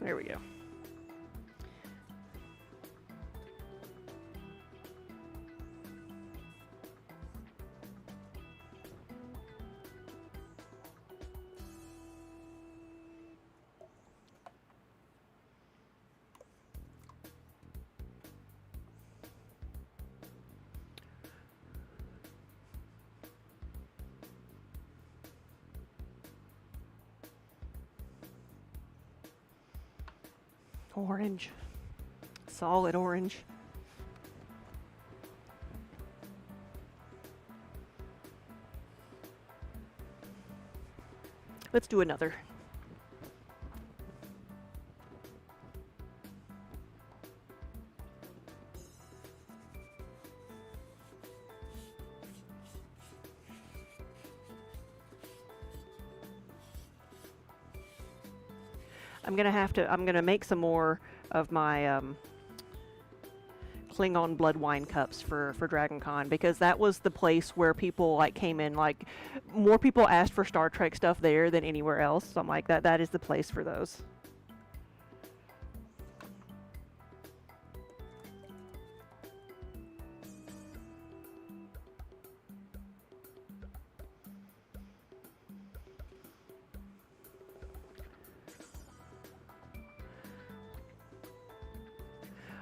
There we go. Orange. Solid orange. Let's do another. I'm gonna make some more of my Klingon blood wine cups for Dragon Con, because that was the place where people like came in, like more people asked for Star Trek stuff there than anywhere else. So I'm like, that is the place for those.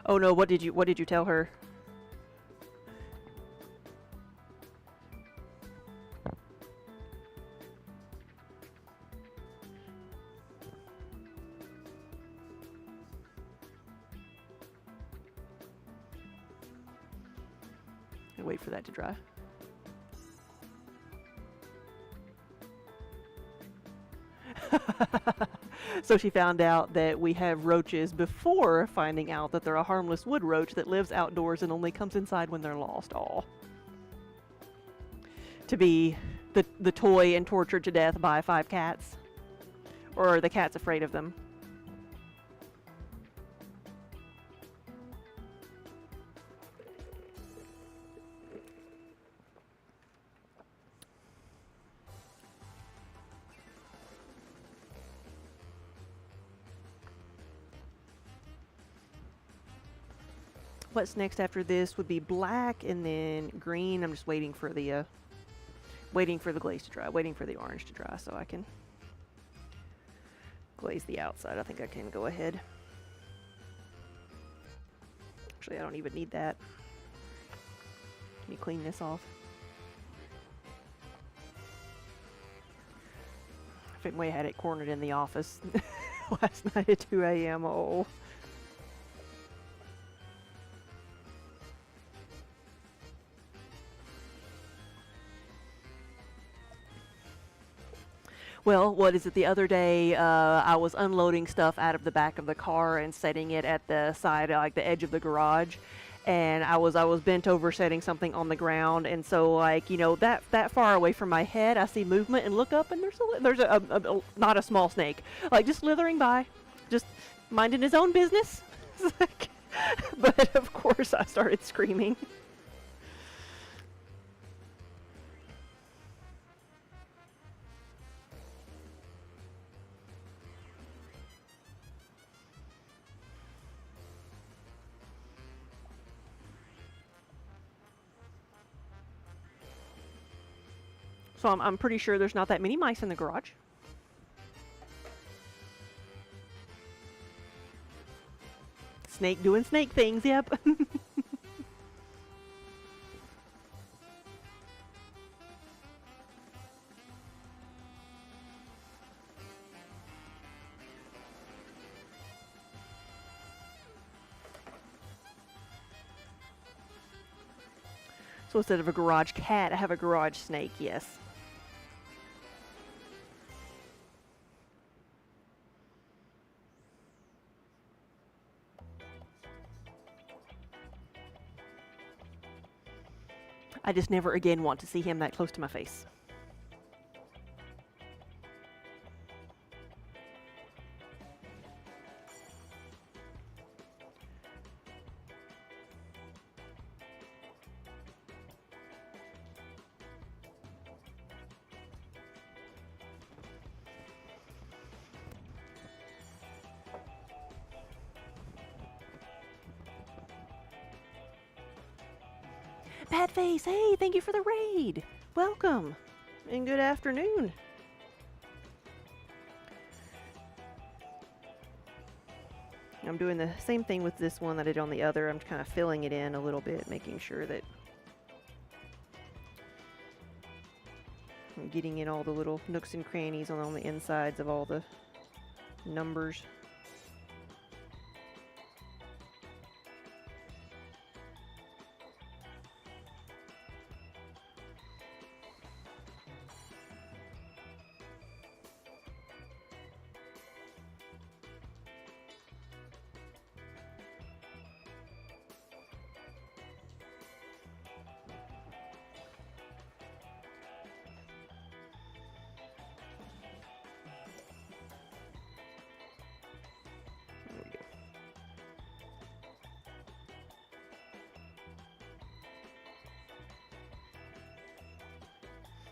Oh no, what did you tell her? And wait for that to dry. So she found out that we have roaches before finding out that they're a harmless wood roach that lives outdoors and only comes inside when they're lost. Aw. To be the toy and tortured to death by 5 cats. Or are the cats afraid of them? what's next after this would be black and then green. I'm just waiting for the glaze to dry, waiting for the orange to dry so I can glaze the outside. I think I can go ahead. Actually, I don't even need that. Let me clean this off. Fitway had it cornered in the office last night at 2 a.m. Oh. Well, what is it? The other day, I was unloading stuff out of the back of the car and setting it at the side, like the edge of the garage, and I was bent over setting something on the ground, and so like that far away from my head, I see movement and look up, and there's a not a small snake, like just slithering by, just minding his own business. But of course, I started screaming. So I'm pretty sure there's not that many mice in the garage. Snake doing snake things, yep. So instead of a garage cat, I have a garage snake, yes. I just never again want to see him that close to my face. Badface, hey, thank you for the raid. Welcome, and good afternoon. I'm doing the same thing with this one that I did on the other. I'm kind of filling it in a little bit, making sure that I'm getting in all the little nooks and crannies on the insides of all the numbers.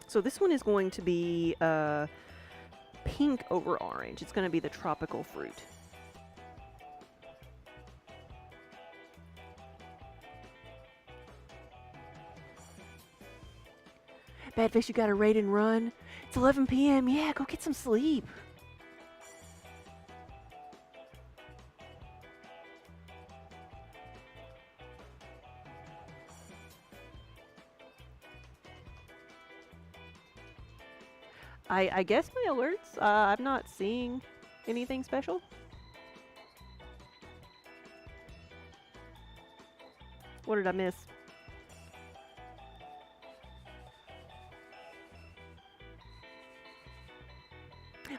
So this one is going to be pink over orange. It's going to be the tropical fruit. Badfish, you got to raid and run. It's 11 p.m. Yeah, go get some sleep. I guess my alerts, I'm not seeing anything special. What did I miss?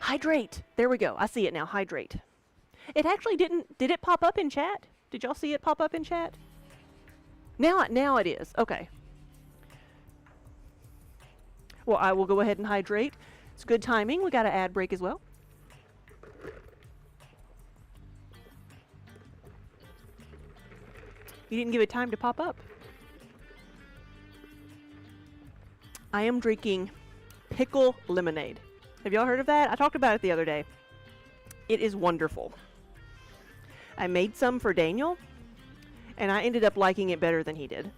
Hydrate! There we go. I see it now. Hydrate. It actually didn't... Did it pop up in chat? Did y'all see it pop up in chat? Now it is. Okay. Well, I will go ahead and hydrate. It's good timing. We got an ad break as well. You didn't give it time to pop up. I am drinking pickle lemonade. Have y'all heard of that? I talked about it the other day. It is wonderful. I made some for Daniel, And I ended up liking it better than he did.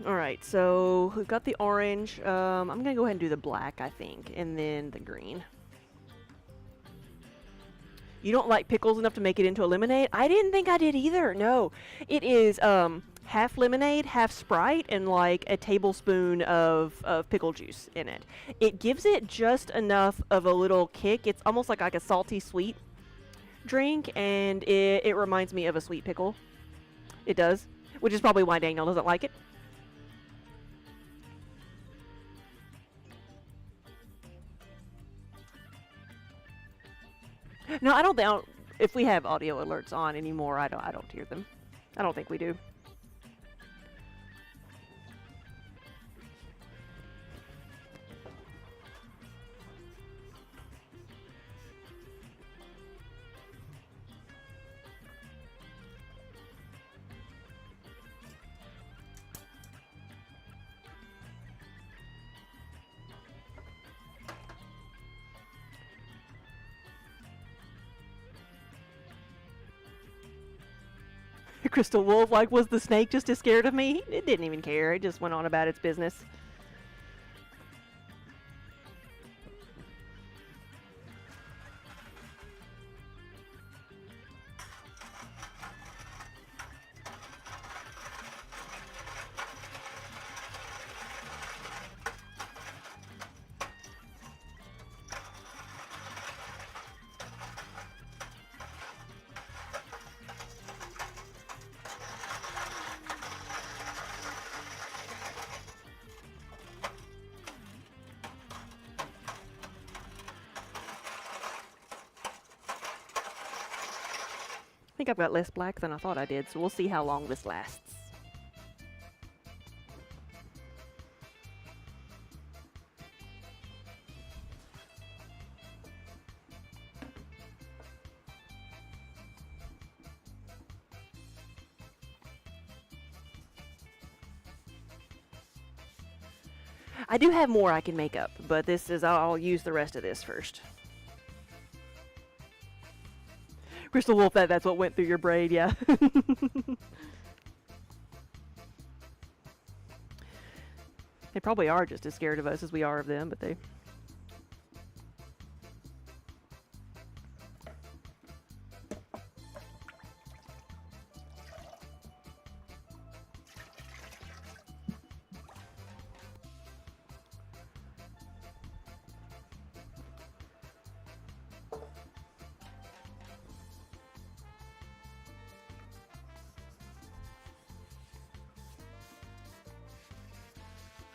Alright, so we've got the orange. I'm going to go ahead and do the black, I think, and then the green. You don't like pickles enough to make it into a lemonade? I didn't think I did either, no. It is half lemonade, half Sprite, and like a tablespoon of pickle juice in it. It gives it just enough of a little kick. It's almost like a salty sweet drink, and it reminds me of a sweet pickle. It does, which is probably why Daniel doesn't like it. No, I don't think if we have audio alerts on anymore, I don't hear them. I don't think we do. Crystal Wolf, like, was the snake just as scared of me? It didn't even care. It just went on about its business. I think I've got less black than I thought I did, so we'll see how long this lasts. I do have more I can make up, but I'll use the rest of this first. Crystal Wolf, that's what went through your braid, yeah. They probably are just as scared of us as we are of them, but they...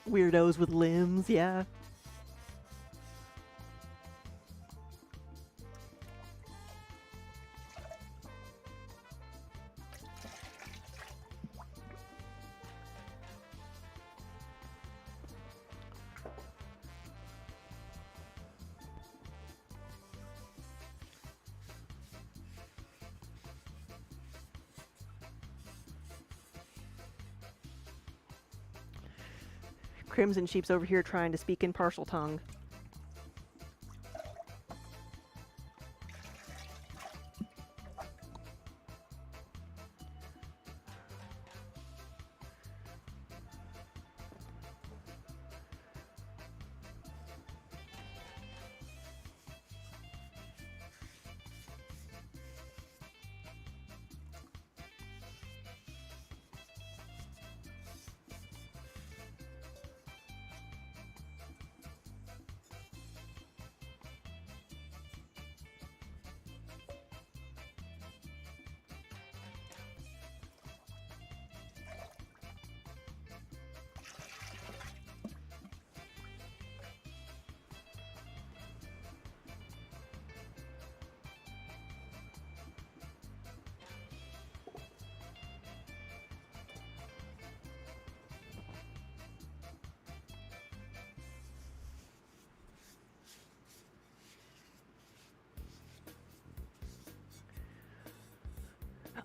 Weirdos with limbs, yeah. Crimson Sheep's over here trying to speak in partial tongue.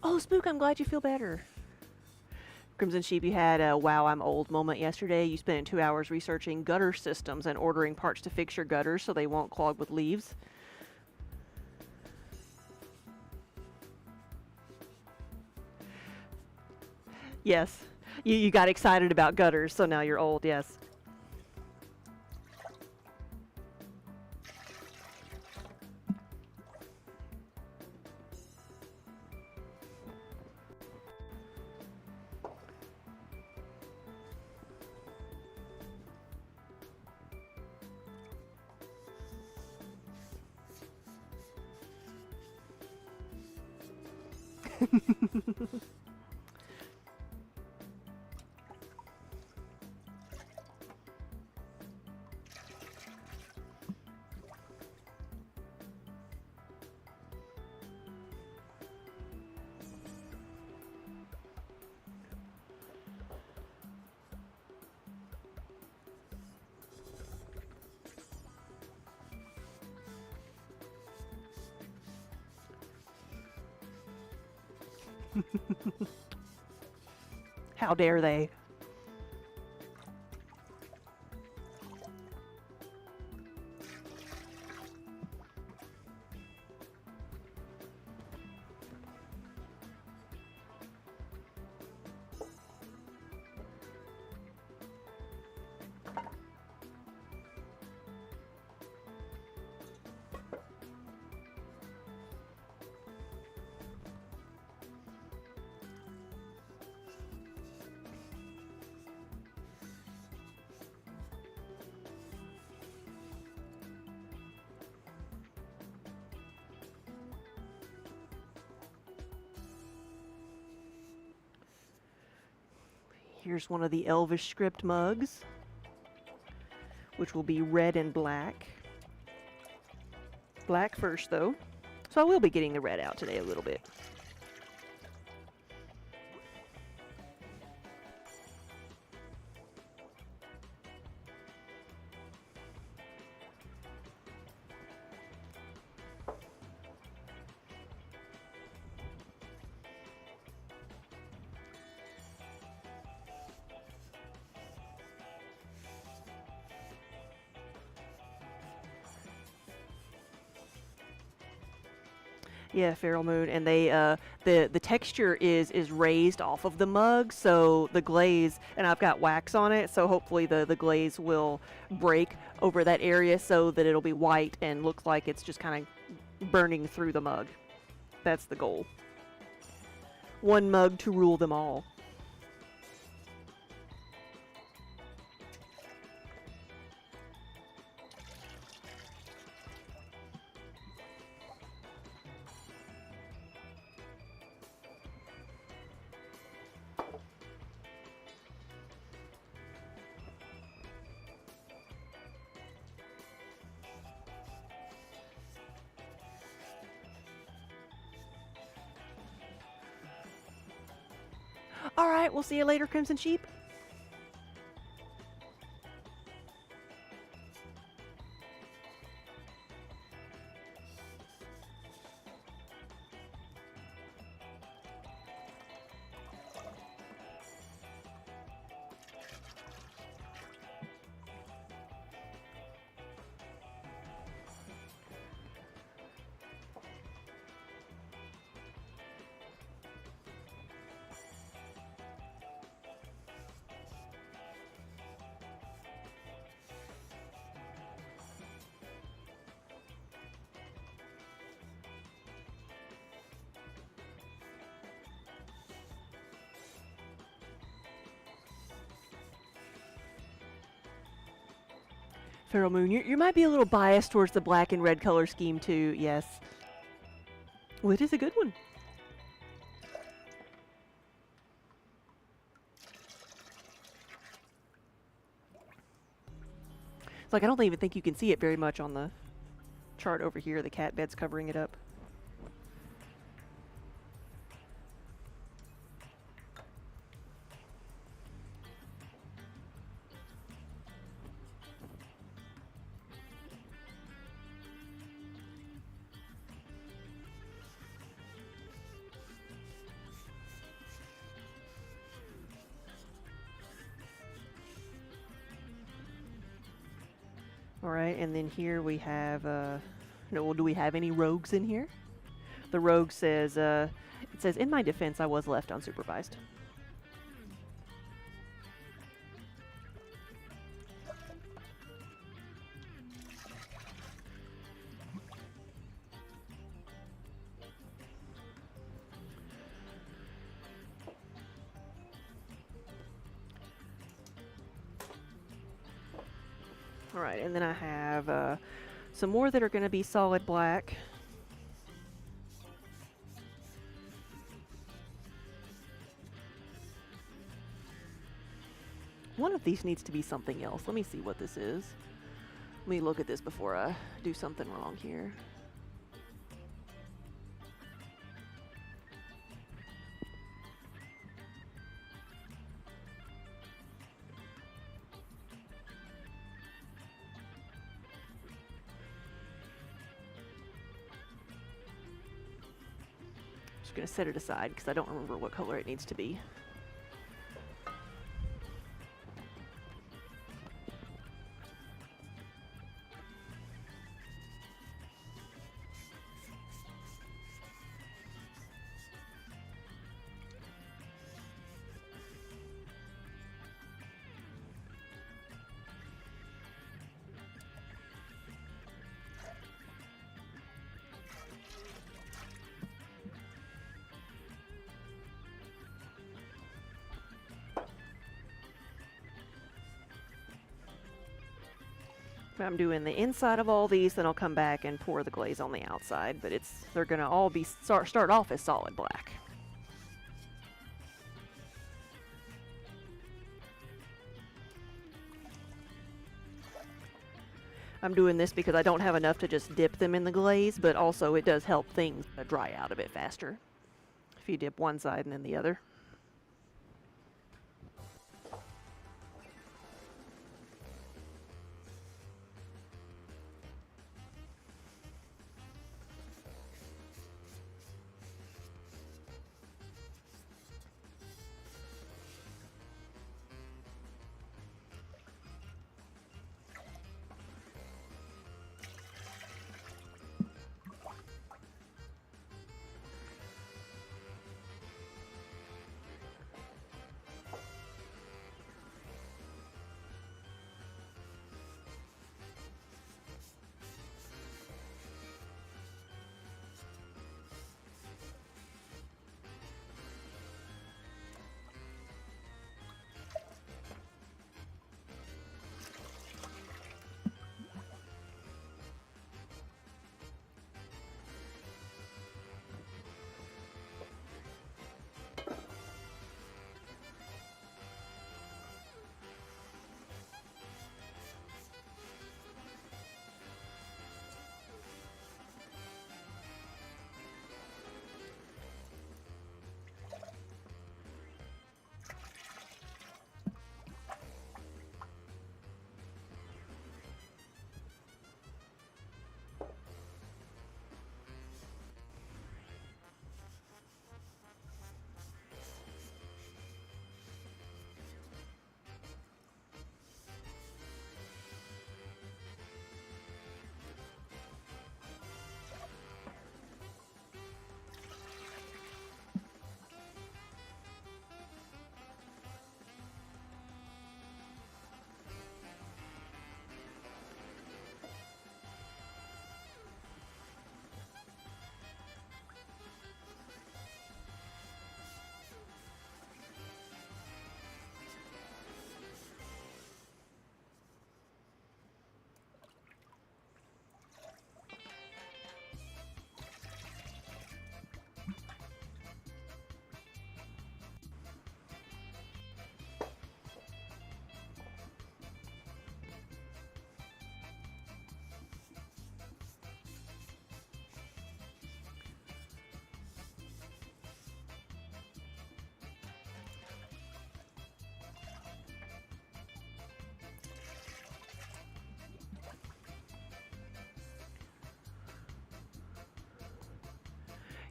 Oh, Spook, I'm glad you feel better. Crimson Sheep, you had a wow, I'm old moment yesterday. You spent 2 hours researching gutter systems and ordering parts to fix your gutters so they won't clog with leaves. Yes. You got excited about gutters, so now you're old, yes. How dare they? Here's one of the Elvish script mugs, which will be red and black. Black first, though. So I will be getting the red out today a little bit. Yeah, Feral Moon, and they the texture is raised off of the mug, so the glaze, and I've got wax on it, so hopefully the glaze will break over that area so that it'll be white and look like it's just kind of burning through the mug. That's the goal. One mug to rule them all. All right, we'll see you later, Crimson Sheep. Feral Moon, you might be a little biased towards the black and red color scheme too, yes. Well, it is a good one. It's like I don't even think you can see it very much on the chart over here. The cat bed's covering it up. All right, and then here we have, no, well, do we have any rogues in here? The rogue says, it says, in my defense, I was left unsupervised. All right, and then I have some more that are going to be solid black. One of these needs to be something else. Let me see what this is. Let me look at this before I do something wrong here. Just going to set it aside because I don't remember what color it needs to be. I'm doing the inside of all these, then I'll come back and pour the glaze on the outside, but they're going to all be start off as solid black. I'm doing this because I don't have enough to just dip them in the glaze, but also it does help things dry out a bit faster if you dip one side and then the other.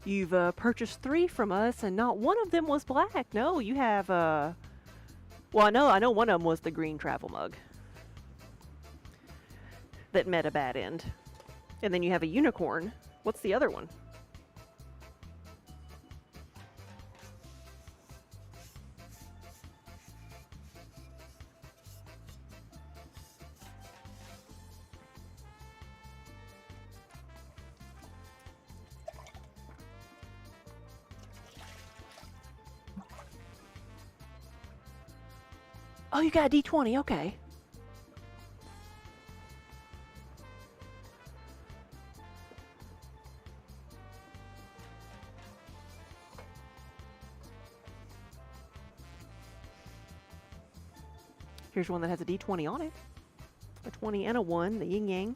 You've purchased 3 from us, and not one of them was black. No, you have, well, I know one of them was the green travel mug. that met a bad end. And then you have a unicorn. What's the other one? Oh, you got a D20, okay. Here's one that has a D20 on it. A 20 and a 1, the yin yang.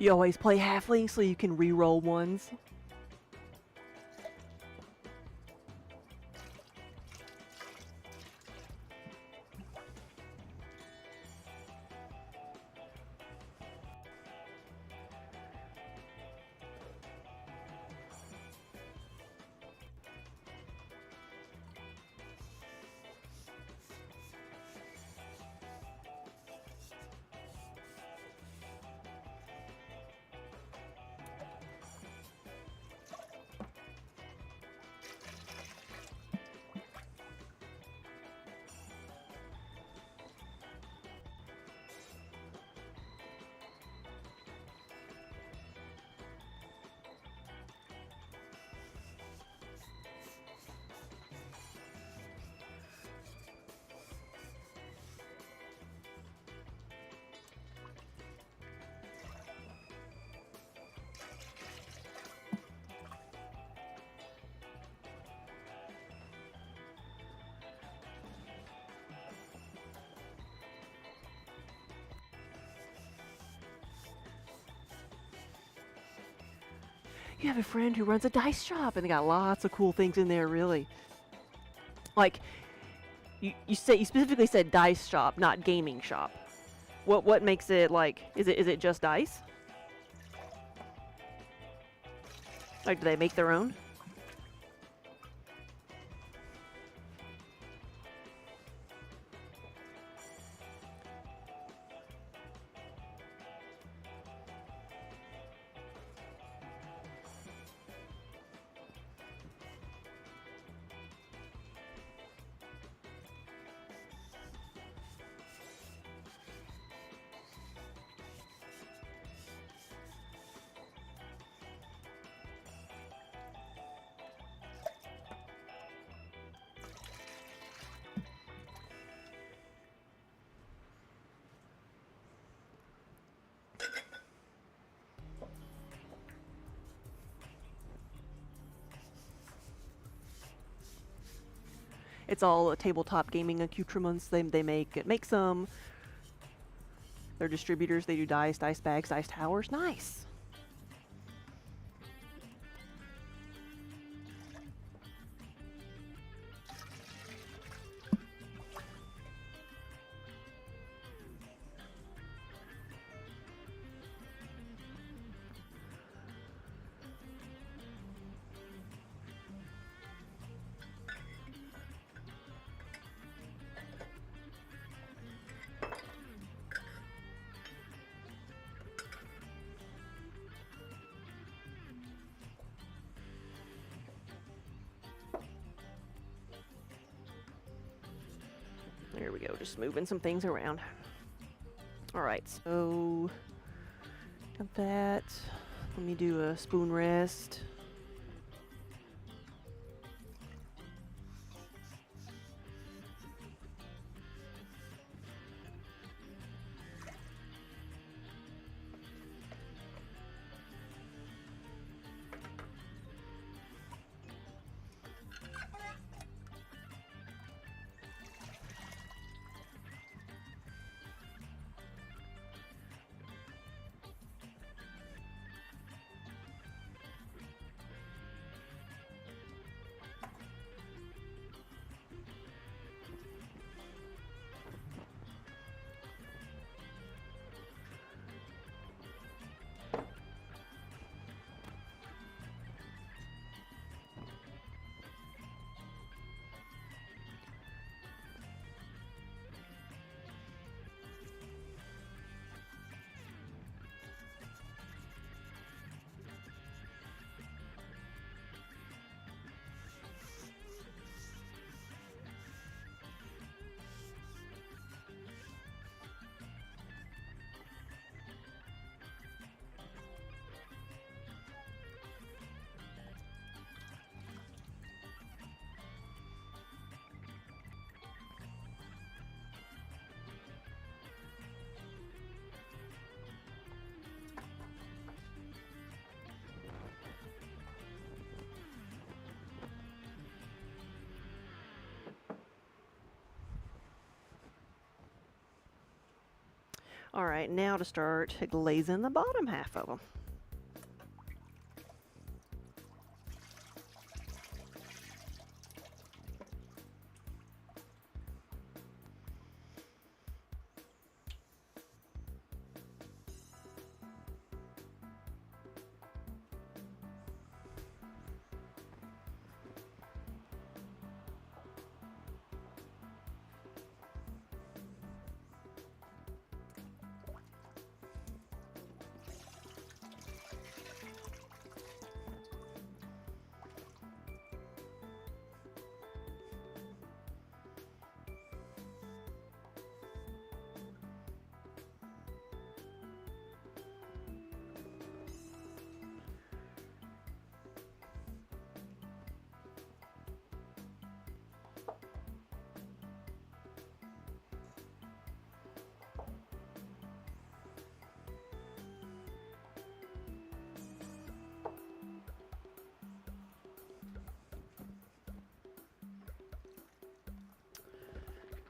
You always play halflings so you can re-roll ones. You have a friend who runs a dice shop, and they got lots of cool things in there, really. Like, you specifically said dice shop, not gaming shop. What makes it, like, is it just dice? Like, do they make their own? It's all tabletop gaming accoutrements they make. It makes them. They're distributors. They do dice bags, dice towers. Nice. There we go, just moving some things around. All right, so got that. Let me do a spoon rest. All right, now to start glazing the bottom half of them.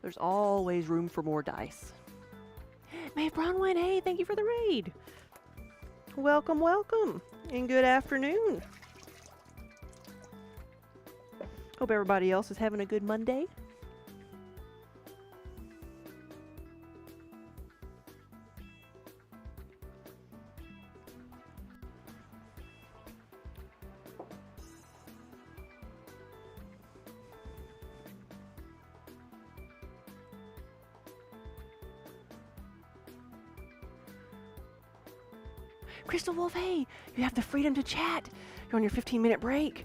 There's always room for more dice. Maeve Bronwyn, hey, thank you for the raid. Welcome, welcome, and good afternoon. Hope everybody else is having a good Monday. Crystal Wolf, hey, you have the freedom to chat. You're on your 15-minute break.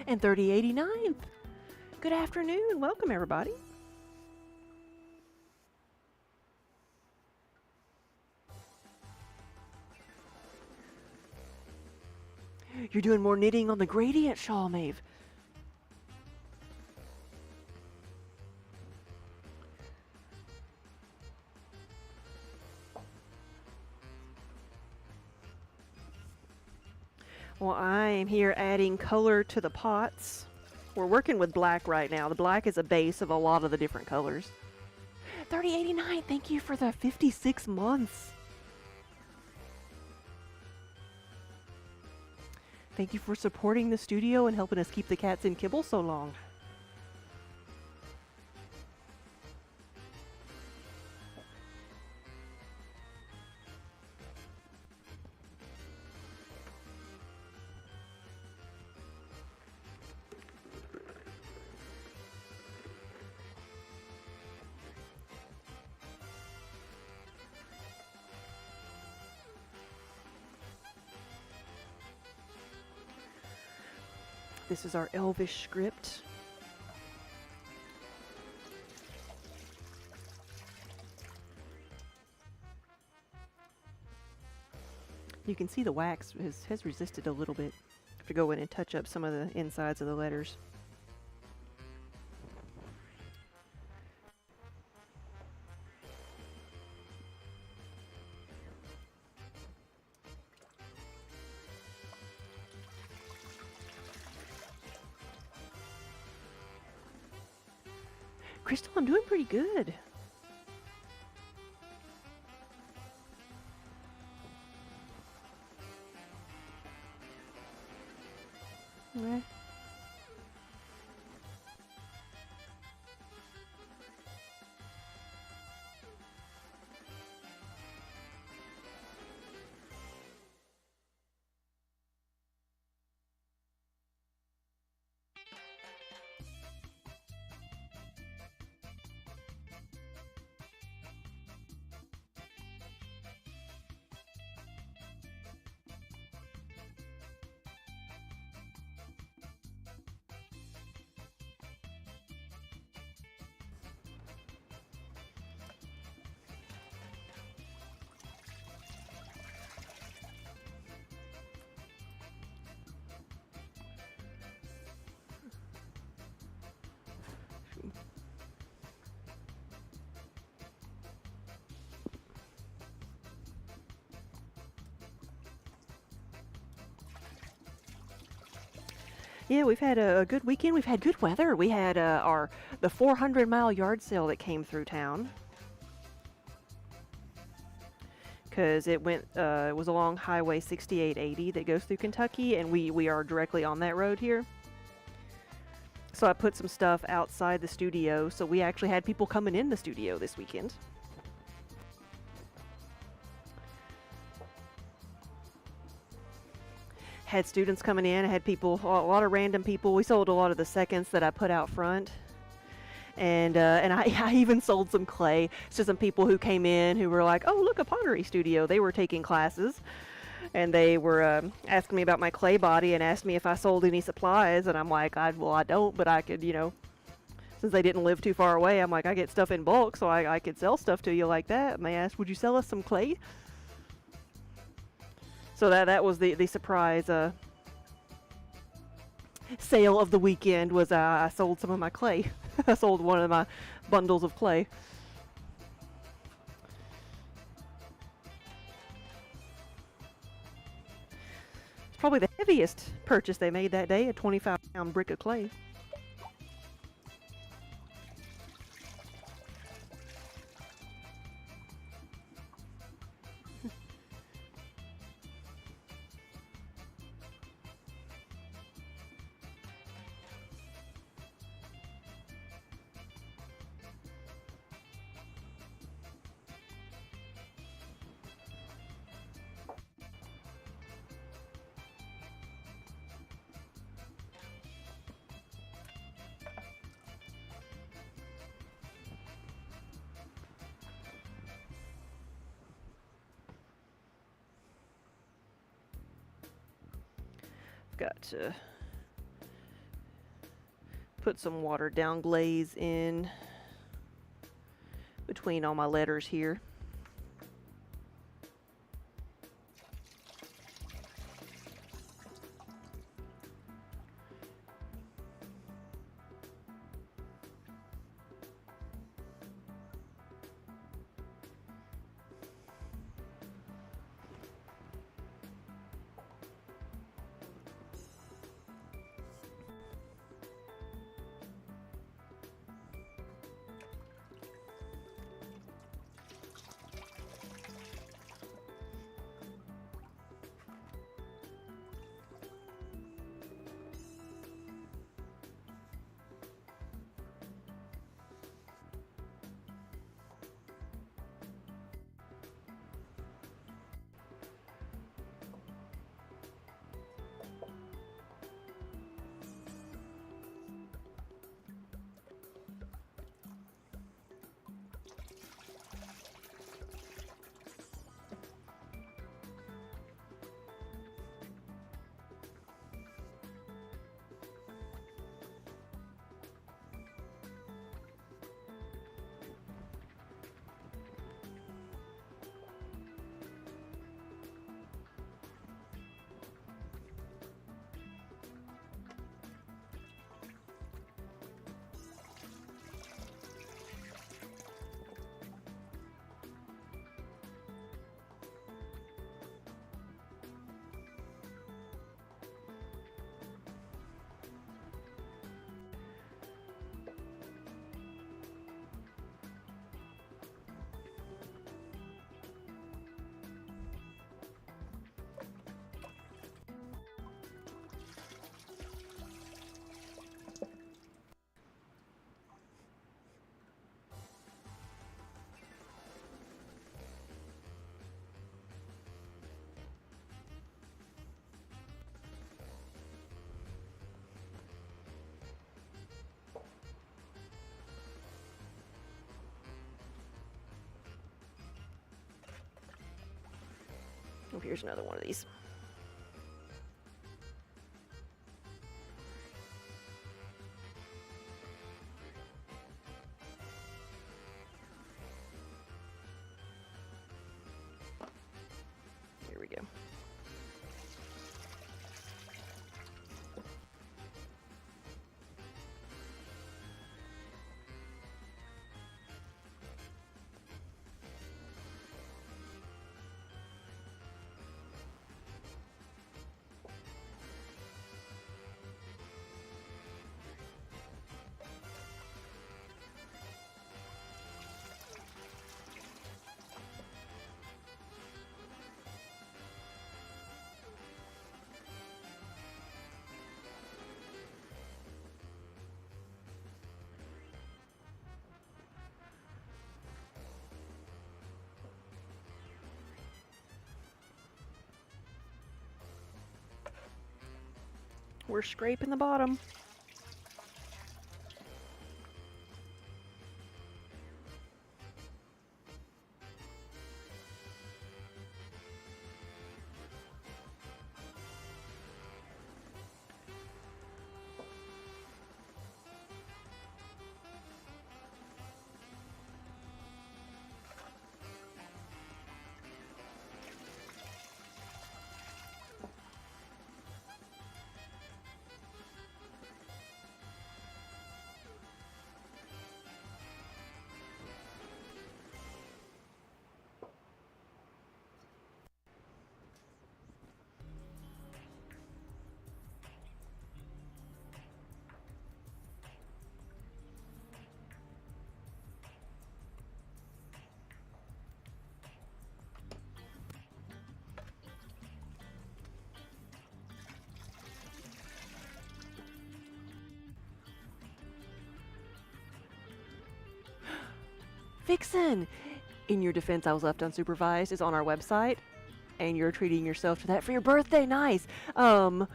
And 3089th. Good afternoon. Welcome, everybody. You're doing more knitting on the gradient shawl, Maeve. Well, I am here adding color to the pots. We're working with black right now. The black is a base of a lot of the different colors. 3089, thank you for the 56 months. Thank you for supporting the studio and helping us keep the cats in kibble so long. This is our Elvish script. You can see the wax has resisted a little bit. I have to go in and touch up some of the insides of the letters. Crystal, I'm doing pretty good. Okay. Yeah, we've had a good weekend. We've had good weather. We had the 400-mile yard sale that came through town. Because it was along Highway 6880 that goes through Kentucky, and we are directly on that road here. So I put some stuff outside the studio, so we actually had people coming in the studio this weekend. Had students coming in, I had people, a lot of random people. We sold a lot of the seconds that I put out front. And I even sold some clay to some people who came in who were like, oh, look, a pottery studio. They were taking classes, and they were asking me about my clay body and asked me if I sold any supplies. And I'm like, well, I don't, but I could, since they didn't live too far away, I'm like, I get stuff in bulk, so I could sell stuff to you like that. And they asked, would you sell us some clay? So that was the surprise sale of the weekend was I sold some of my clay. I sold one of my bundles of clay. It's probably the heaviest purchase they made that day, a 25-pound brick of clay. Got to put some watered down glaze in between all my letters here. Oh, here's another one of these. Here we go. We're scraping the bottom. Vixen! In your defense, I was left unsupervised is on our website, and you're treating yourself to that for your birthday. Nice. So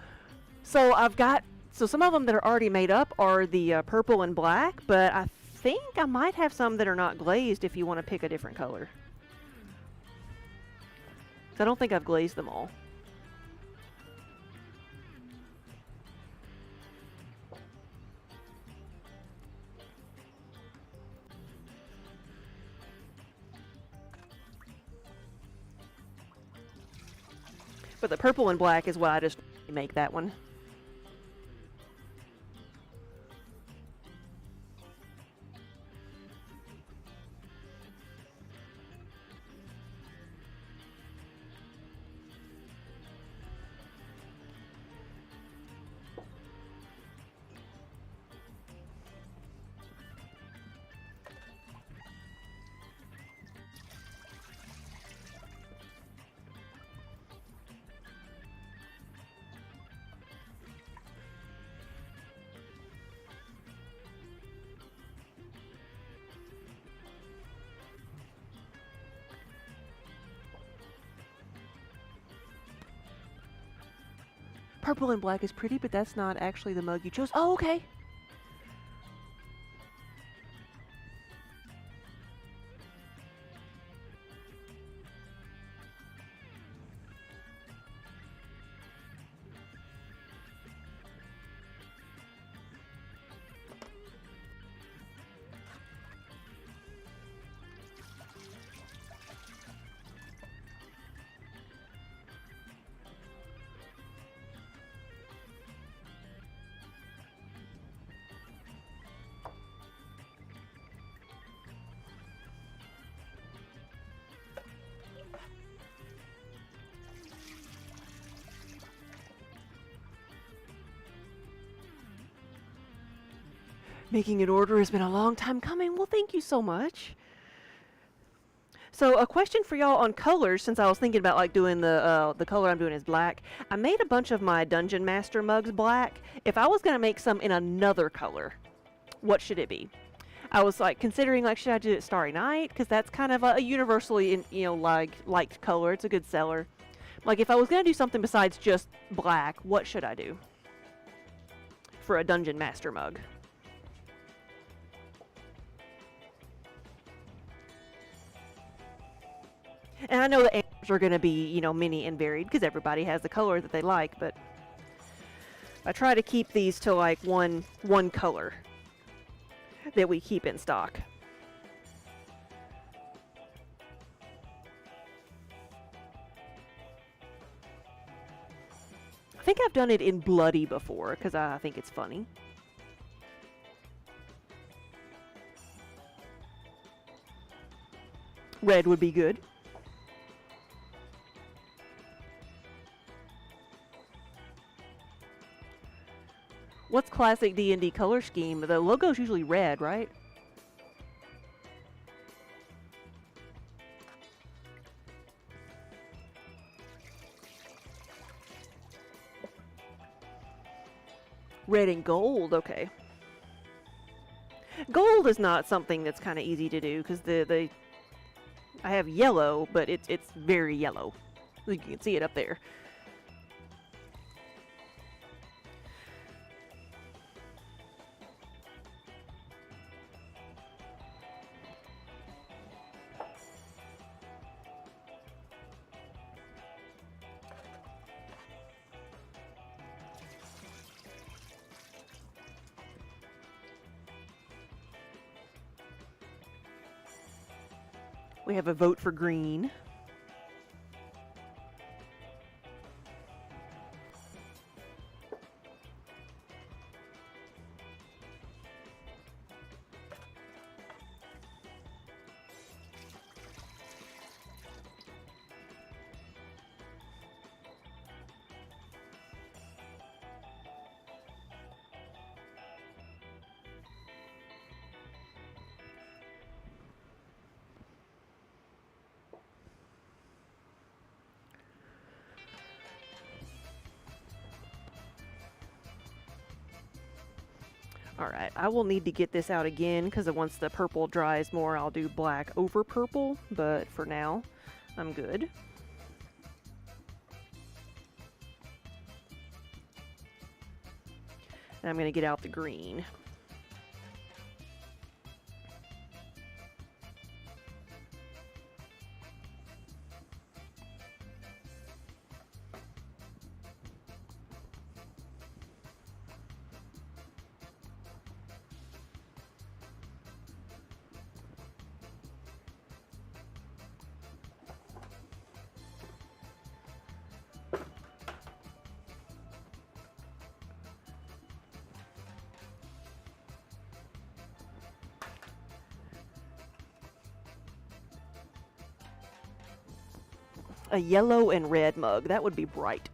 some of them that are already made up are the purple and black, but I think I might have some that are not glazed if you want to pick a different color. I don't think I've glazed them all. But the purple and black is what I just make that one. Purple and black is pretty, but that's not actually the mug you chose. Oh, okay. Making an order has been a long time coming. Well, thank you so much. So a question for y'all on colors, since I was thinking about like doing the color I'm doing is black. I made a bunch of my Dungeon Master mugs black. If I was gonna make some in another color, what should it be? I was like considering like should I do it Starry Night, because that's kind of a universally liked color. It's a good seller. Like if I was gonna do something besides just black, what should I do for a Dungeon Master mug? And I know the answers are going to be, you know, many and varied because everybody has the color that they like, but I try to keep these to like one color that we keep in stock. I think I've done it in bloody before because I think it's funny. Red would be good. What's classic D&D color scheme? The logo's usually red, right? Red and gold, okay. Gold is not something that's kind of easy to do because I have yellow, but it's very yellow. You can see it up there. We have a vote for green. Alright, I will need to get this out again because once the purple dries more, I'll do black over purple, but for now, I'm good. And I'm going to get out the green. A yellow and red mug. That would be bright.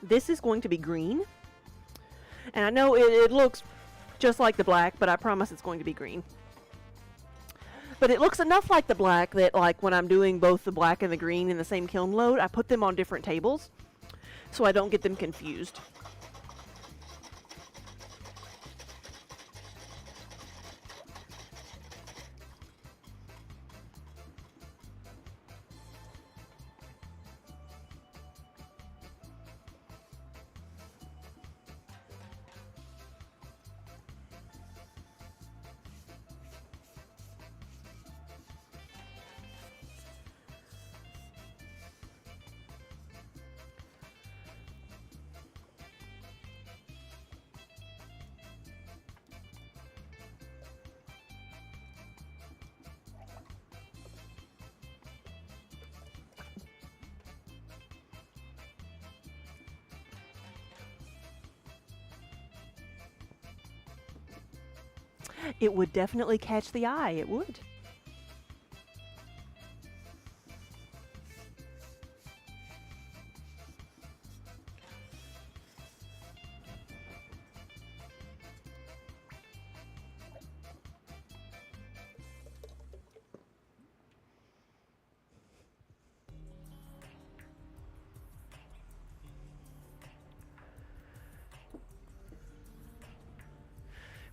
This is going to be green. And I know it looks just like the black, but I promise it's going to be green. But it looks enough like the black that, like, when I'm doing both the black and the green in the same kiln load, I put them on different tables so I don't get them confused. It would definitely catch the eye. It would.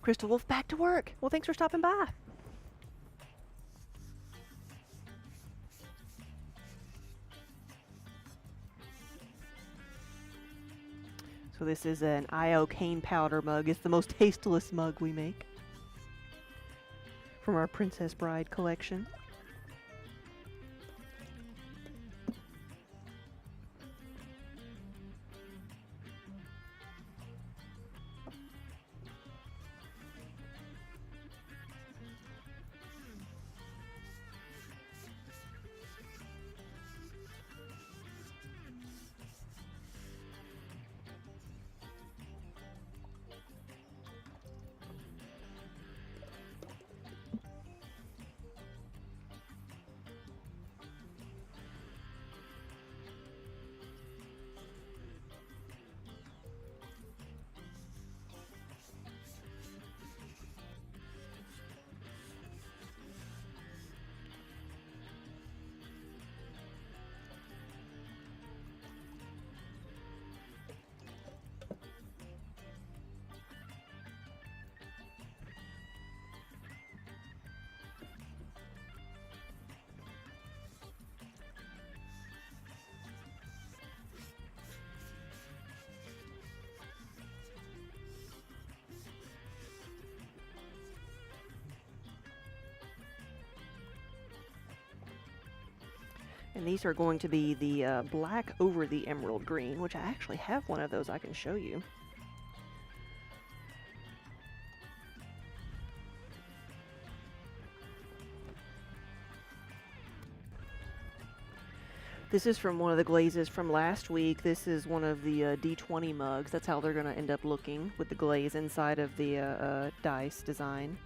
Crystal Wolf back to work. Well, thanks for stopping by. So this is an IO cane powder mug. It's the most tasteless mug we make from our Princess Bride collection. And these are going to be the black over the emerald green, which I actually have one of those I can show you. This is from one of the glazes from last week. This is one of the D20 mugs. That's how they're going to end up looking with the glaze inside of the dice design.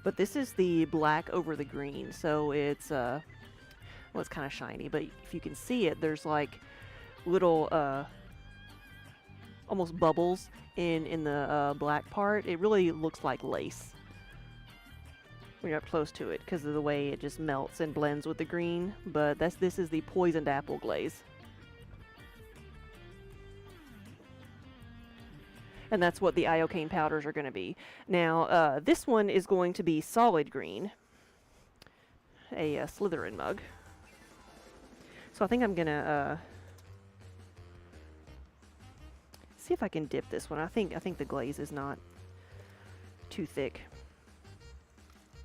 But this is the black over the green, so it's well, it's kind of shiny, but if you can see it, there's like little almost bubbles in the black part. It really looks like lace when you're up close to it because of the way it just melts and blends with the green. But this is the poisoned apple glaze. And that's what the iocane powders are going to be. Now, this one is going to be solid green, a Slytherin mug. So I think I'm going to see if I can dip this one. I think the glaze is not too thick,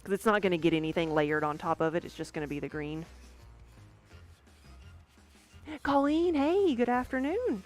because it's not going to get anything layered on top of it. It's just going to be the green. Colleen, hey, good afternoon.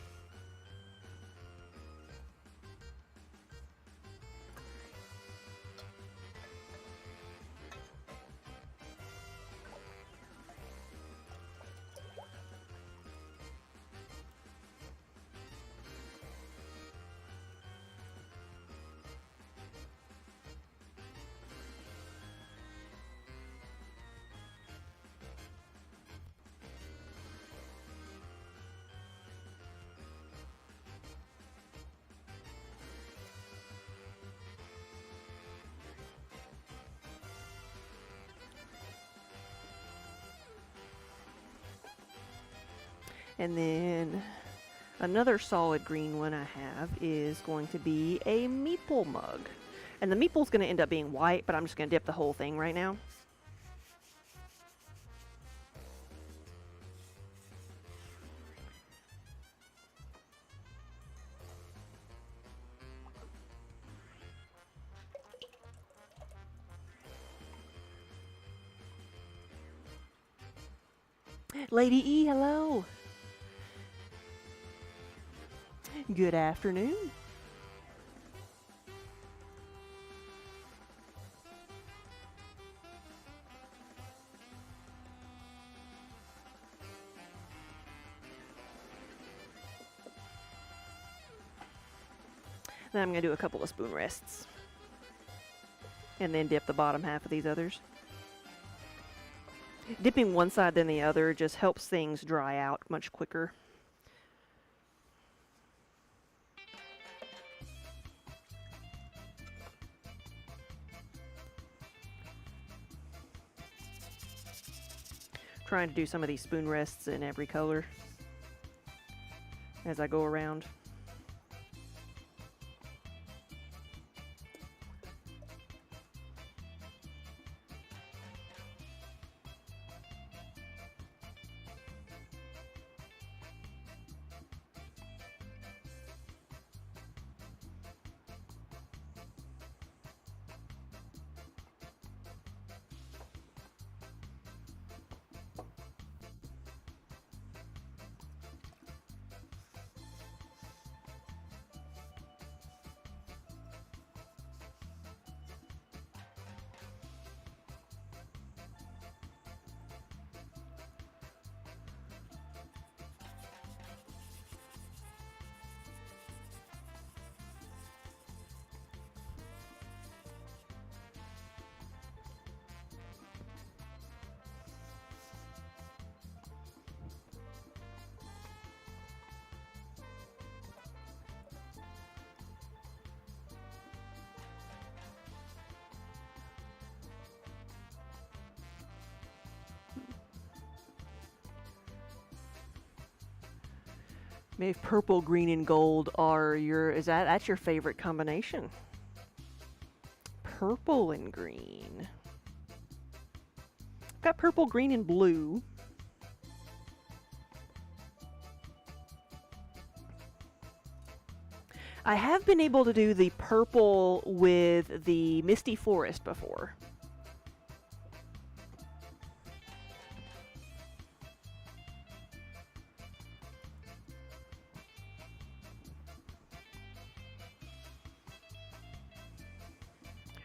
And then another solid green one I have is going to be a meeple mug. And the meeple's going to end up being white, but I'm just going to dip the whole thing right now. Lady E, hello. Good afternoon. Then I'm going to do a couple of spoon rests. And then dip the bottom half of these others. Dipping one side than the other just helps things dry out much quicker. Trying to do some of these spoon rests in every color as I go around. Maybe purple, green, and gold are that's your favorite combination? Purple and green. I've got purple, green, and blue. I have been able to do the purple with the Misty Forest before.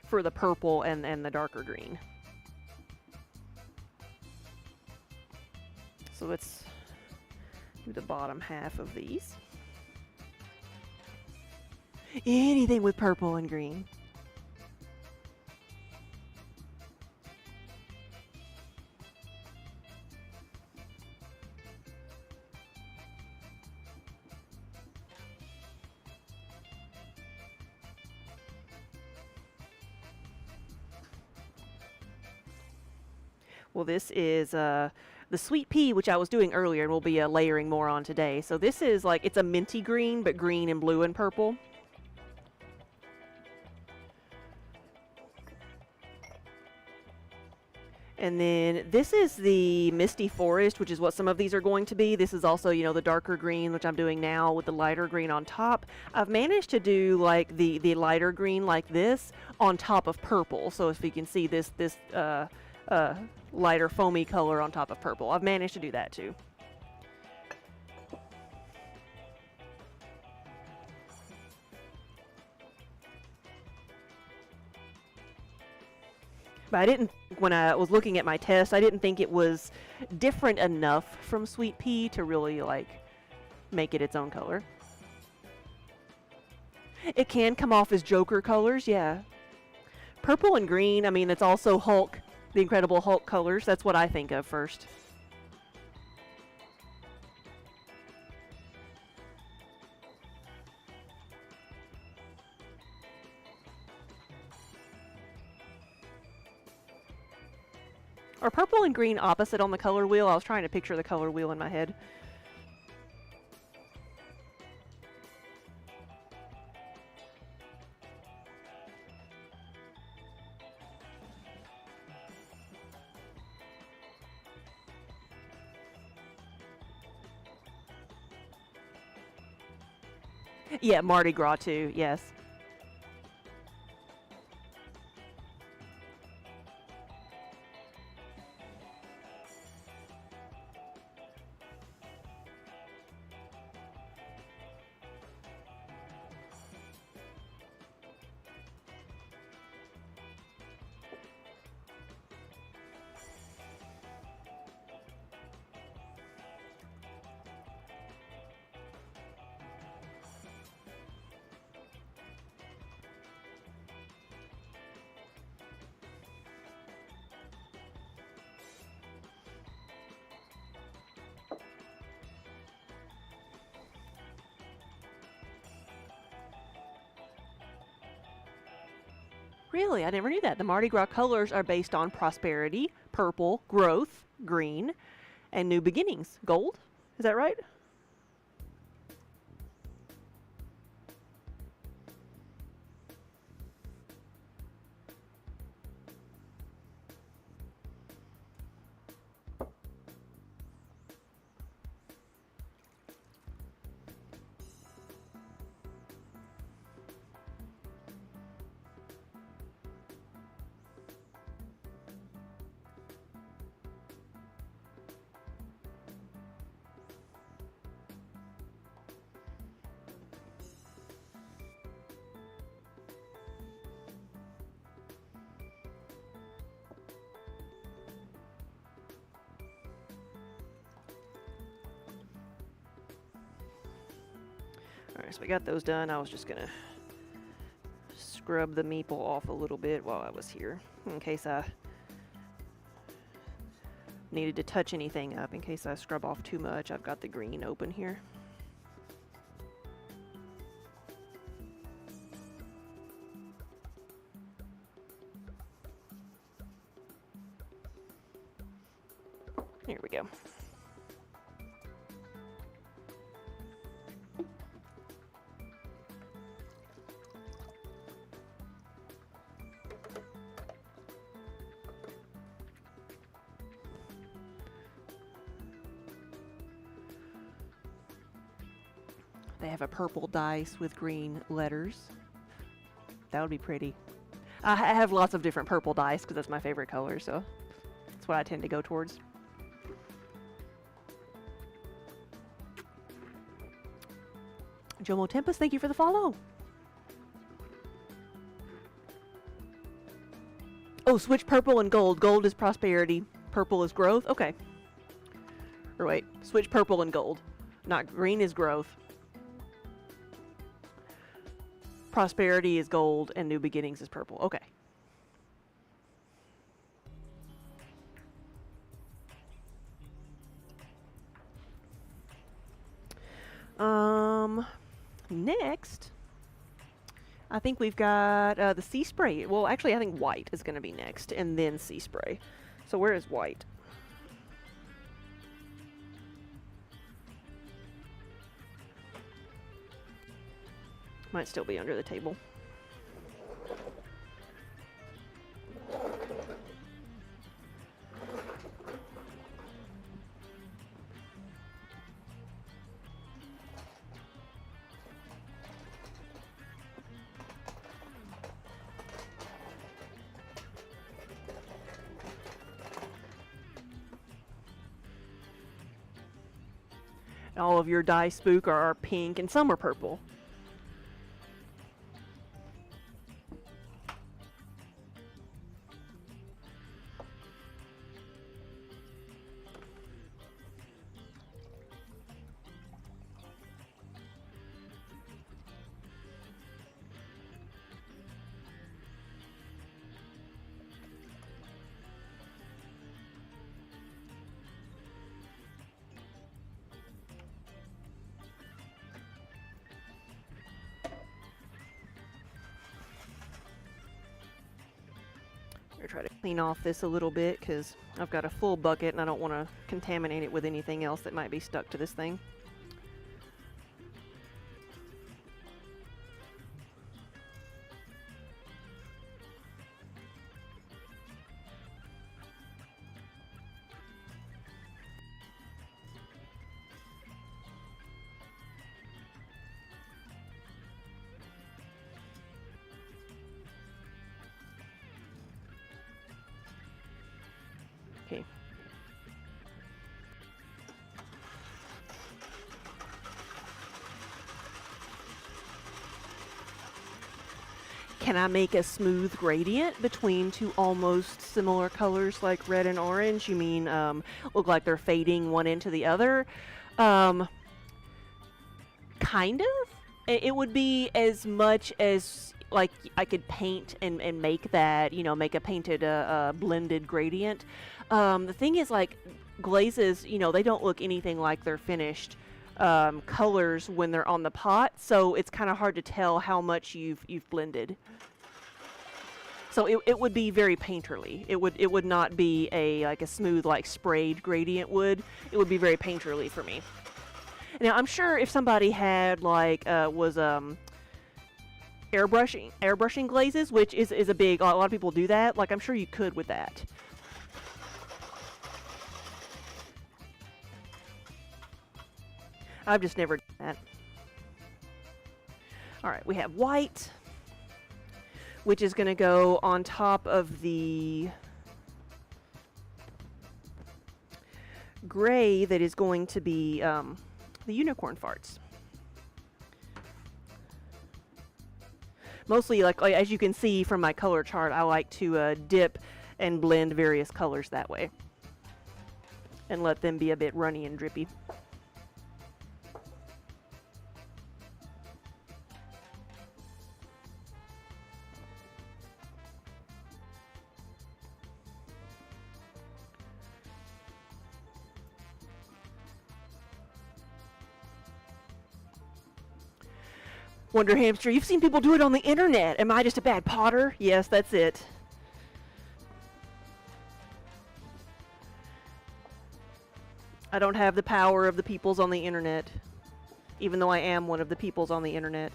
For the purple and the darker green. So let's do the bottom half of these. Anything with purple and green. Well, this is the sweet pea, which I was doing earlier, and we'll be layering more on today. So this is like, it's a minty green, but green and blue and purple. And then this is the Misty Forest, which is what some of these are going to be. This is also, you know, the darker green, which I'm doing now with the lighter green on top. I've managed to do like the lighter green like this on top of purple. So if you can see this lighter foamy color on top of purple. I've managed to do that too. But I didn't, when I was looking at my test, I didn't think it was different enough from Sweet Pea to really, like, make it its own color. It can come off as Joker colors, yeah. Purple and green, I mean, it's also Hulk, the Incredible Hulk colors. That's what I think of first. Are purple and green opposite on the color wheel? I was trying to picture the color wheel in my head. Yeah, Mardi Gras too, yes. Really? I never knew that. The Mardi Gras colors are based on prosperity, purple, growth, green, and new beginnings, gold. Is that right? Alright, so we got those done. I was just gonna scrub the meeple off a little bit while I was here, in case I needed to touch anything up, in case I scrub off too much. I've got the green open here. Here we go. They have a purple dice with green letters. That would be pretty. I have lots of different purple dice because that's my favorite color, so that's what I tend to go towards. Jomo Tempest, thank you for the follow. Oh, switch purple and gold. Gold is prosperity. Purple is growth. Okay. Or wait, switch purple and gold. Not green is growth. Prosperity is gold and new beginnings is purple. Okay. Next, I think we've got the sea spray. Well, actually, I think white is going to be next, and then sea spray. So where is white? Might still be under the table. All of your die spook are pink and some are purple. Try to clean off this a little bit because I've got a full bucket and I don't want to contaminate it with anything else that might be stuck to this thing. Okay. Can I make a smooth gradient between two almost similar colors like red and orange? You mean look like they're fading one into the other? Kind of. It would be as much as like I could paint and make that, you know, make a painted blended gradient. The thing is, like, glazes, you know, they don't look anything like they're finished colors when they're on the pot, so it's kind of hard to tell how much you've blended. So it would be very painterly. It would not be like a smooth, like sprayed gradient would. It would be very painterly for me. Now I'm sure if somebody had like was airbrushing glazes, which is a lot of people do that. Like, I'm sure you could with that. I've just never done that. All right, we have white, which is going to go on top of the gray that is going to be the unicorn farts. Mostly, like as you can see from my color chart, I like to dip and blend various colors that way and let them be a bit runny and drippy. Wonder Hamster, you've seen people do it on the internet. Am I just a bad potter? Yes, that's it. I don't have the power of the peoples on the internet, even though I am one of the peoples on the internet.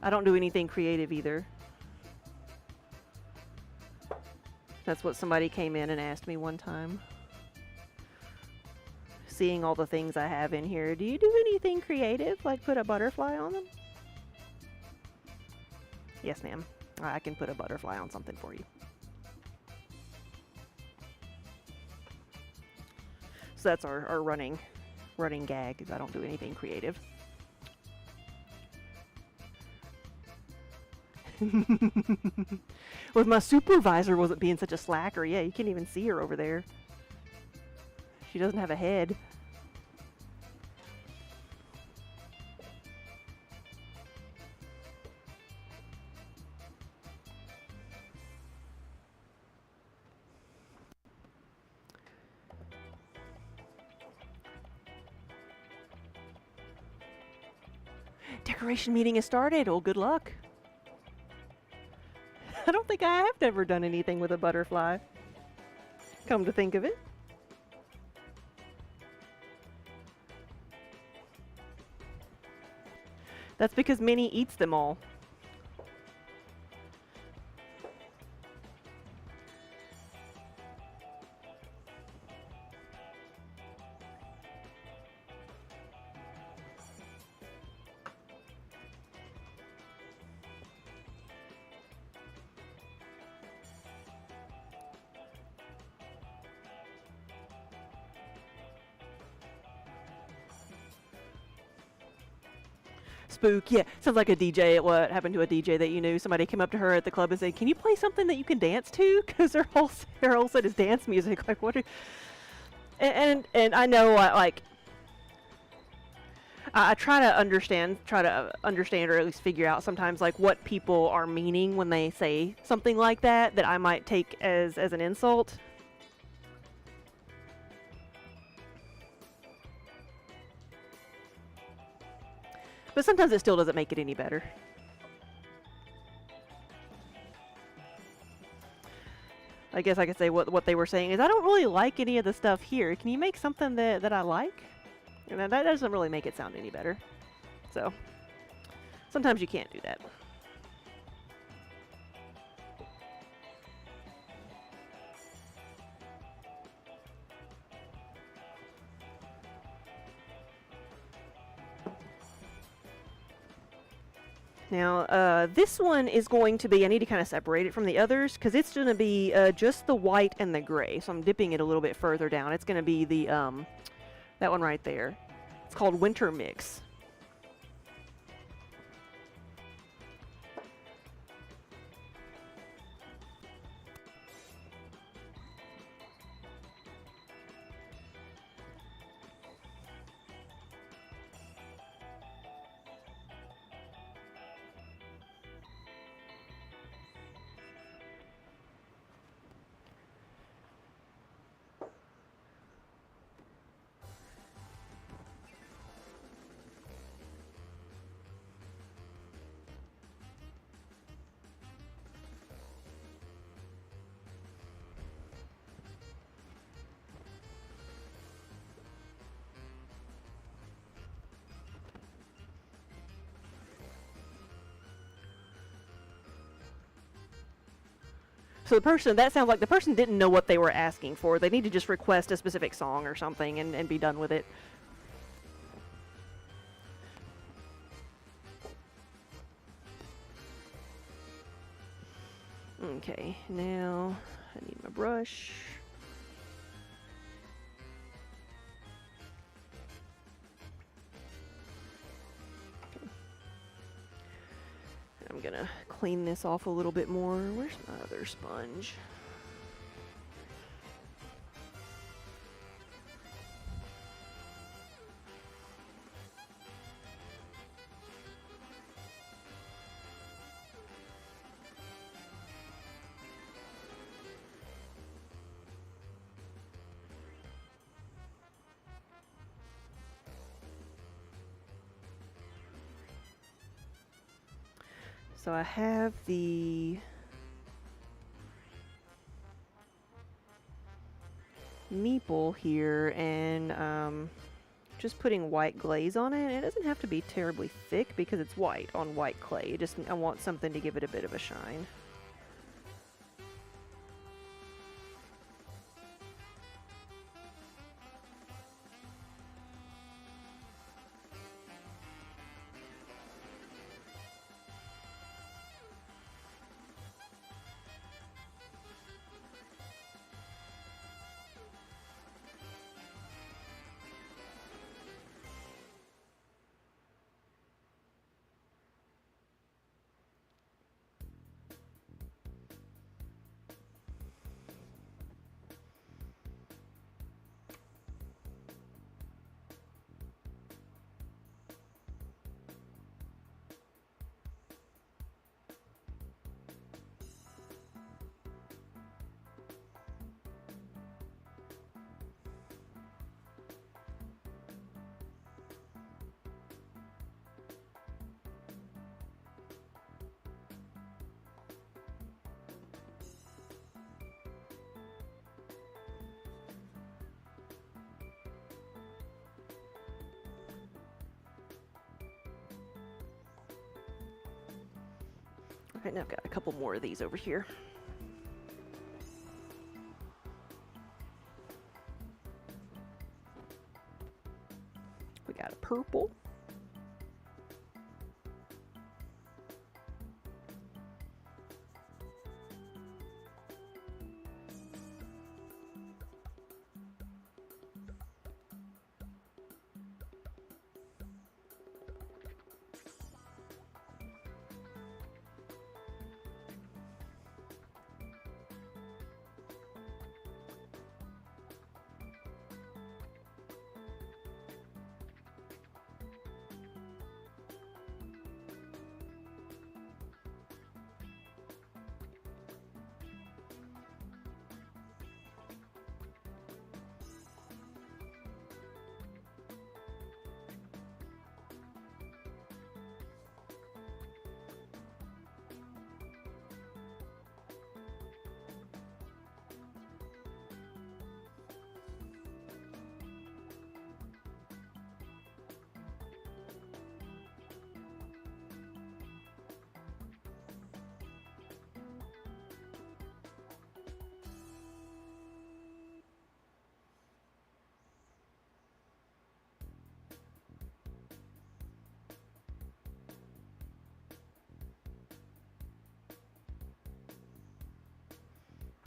I don't do anything creative either. That's what somebody came in and asked me one time. Seeing all the things I have in here, do you do anything creative, like put a butterfly on them? Yes, ma'am. I can put a butterfly on something for you. So that's our running gag, is I don't do anything creative. Well, my supervisor wasn't being such a slacker. Yeah, you can't even see her over there. She doesn't have a head. Decoration meeting has started. Oh, good luck. I don't think I have ever done anything with a butterfly. Come to think of it. That's because Minnie eats them all. Spook, yeah. Sounds like a DJ. What happened to a DJ that you knew? Somebody came up to her at the club and said, "Can you play something that you can dance to?" Because her whole set is dance music. Like, what? And I know, like, I try to understand, or at least figure out sometimes, like, what people are meaning when they say something like that I might take as an insult. But sometimes it still doesn't make it any better. I guess I could say what they were saying is, I don't really like any of the stuff here. Can you make something that I like? And that doesn't really make it sound any better. So, sometimes you can't do that. Now, this one is going to be, I need to kind of separate it from the others, because it's going to be just the white and the gray. So I'm dipping it a little bit further down. It's going to be the, that one right there. It's called Winter Mix. So the person, that sounds like the person didn't know what they were asking for. They need to just request a specific song or something and be done with it. Okay, now I need my brush. Okay. I'm gonna clean this off a little bit more. Where's my other sponge? So I have the meeple here, and just putting white glaze on it. It doesn't have to be terribly thick because it's white on white clay. I want something to give it a bit of a shine. Right now I've got a couple more of these over here. We got a purple.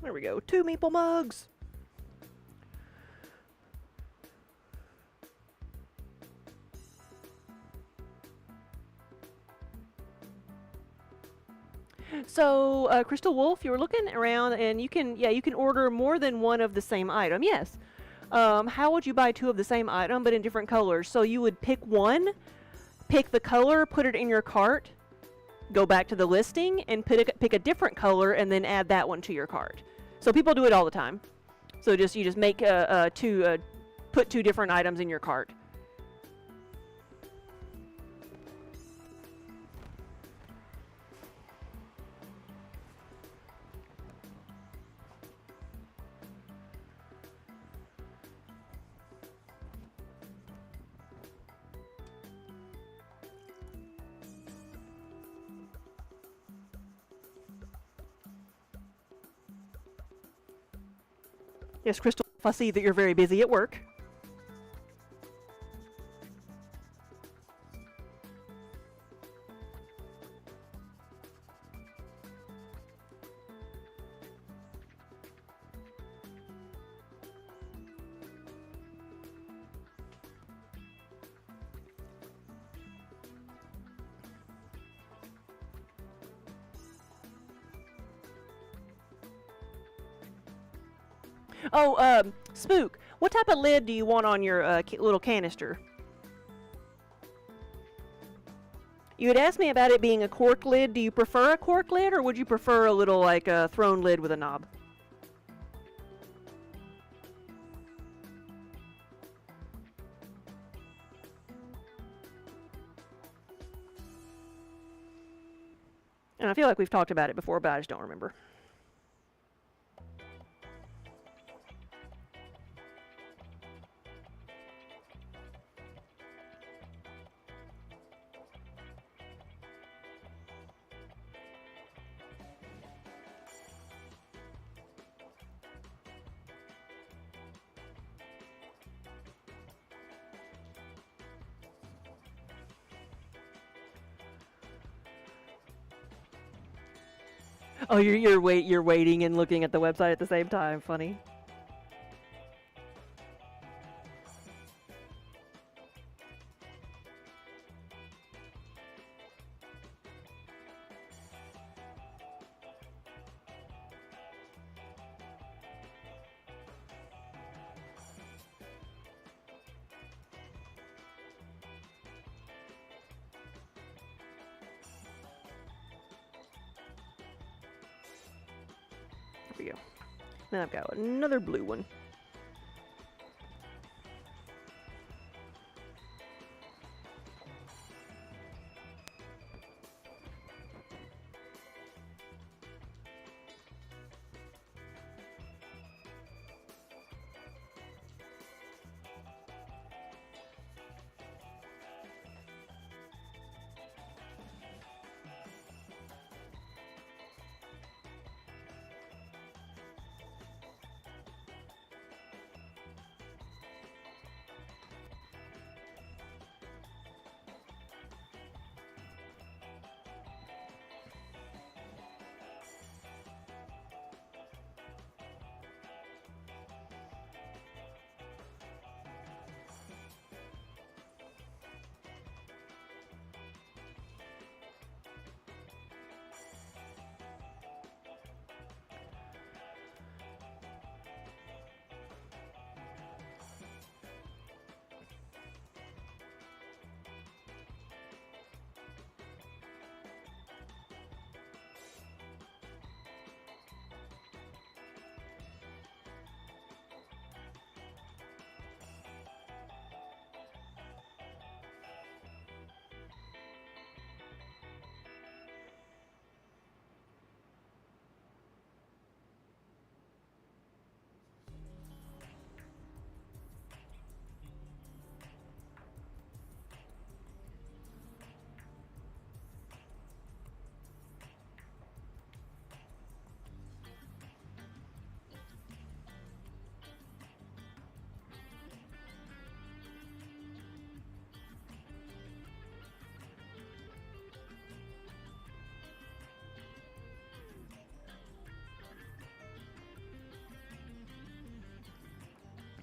There we go, 2 meeple mugs. So, Crystal Wolf, you were looking around, and you can order more than one of the same item. Yes. How would you buy 2 of the same item but in different colors? So you would pick one, pick the color, put it in your cart, go back to the listing, and pick a different color, and then add that one to your cart. So people do it all the time. So you just make put 2 different items in your cart. Yes, Crystal, I see that you're very busy at work. Oh, Spook, what type of lid do you want on your little canister? You had asked me about it being a cork lid. Do you prefer a cork lid, or would you prefer a little, like, a thrown lid with a knob? And I feel like we've talked about it before, but I just don't remember. Oh, you're waiting and looking at the website at the same time. Funny. There we go. Then I've got another blue one.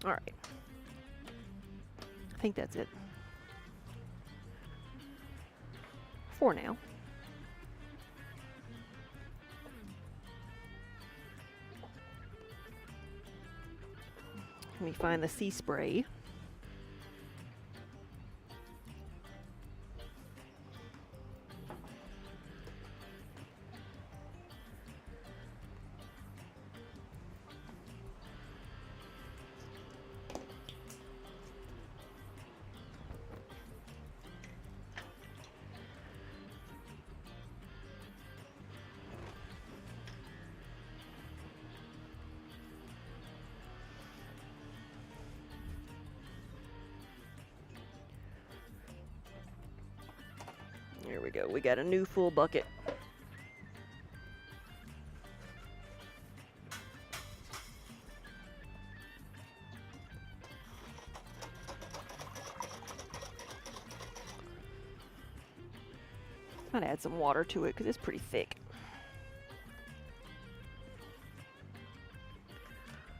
All right. I think that's it for now. Let me find the sea spray. There we go. We got a new full bucket. Might add some water to it because it's pretty thick.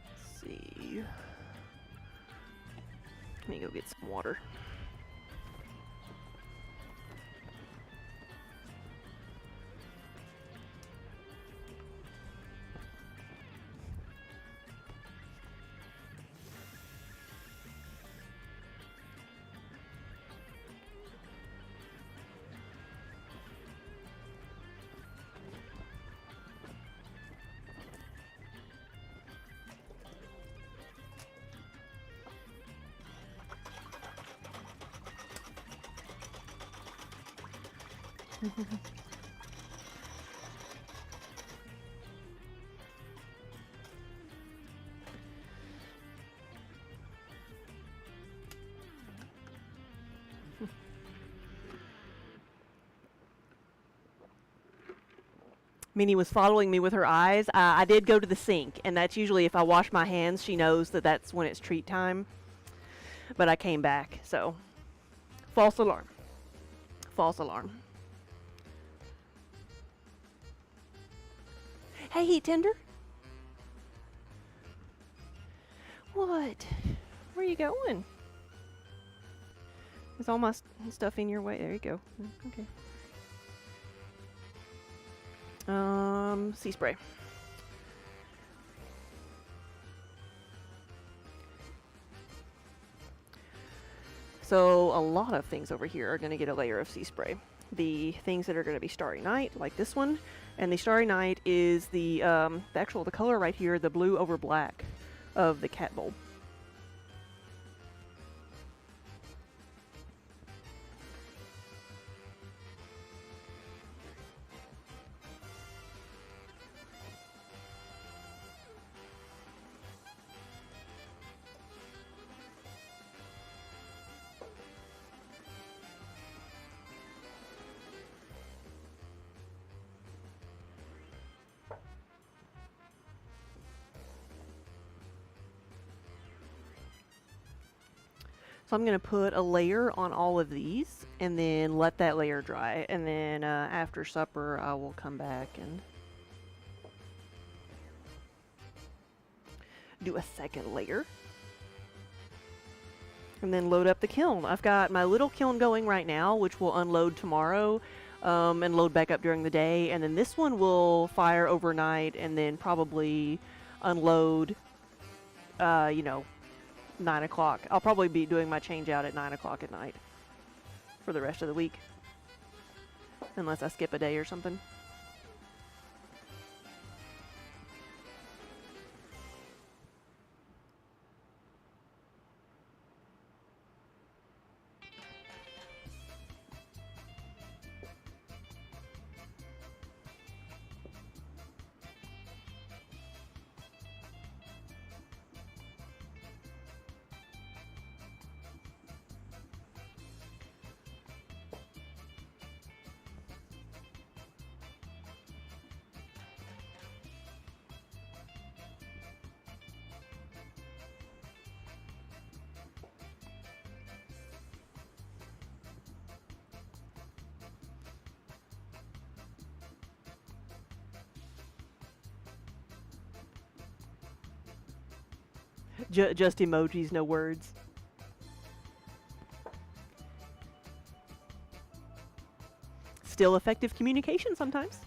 Let's see. Let me go get some water. Minnie was following me with her eyes. I did go to the sink, and that's usually if I wash my hands, she knows that that's when it's treat time. But I came back, so false alarm. False alarm. Hey, Heat Tender. What? Where are you going? Is all my stuff in your way? There you go. Okay. Sea spray. So a lot of things over here are going to get a layer of sea spray. The things that are going to be Starry Night, like this one, and the Starry Night is the color right here, the blue over black of the cat bowl. So I'm going to put a layer on all of these and then let that layer dry. And then after supper, I will come back and do a second layer. And then load up the kiln. I've got my little kiln going right now, which will unload tomorrow and load back up during the day. And then this one will fire overnight and then probably unload, 9 o'clock. I'll probably be doing my change out at 9 o'clock at night for the rest of the week. Unless I skip a day or something. Just emojis, no words. Still effective communication sometimes.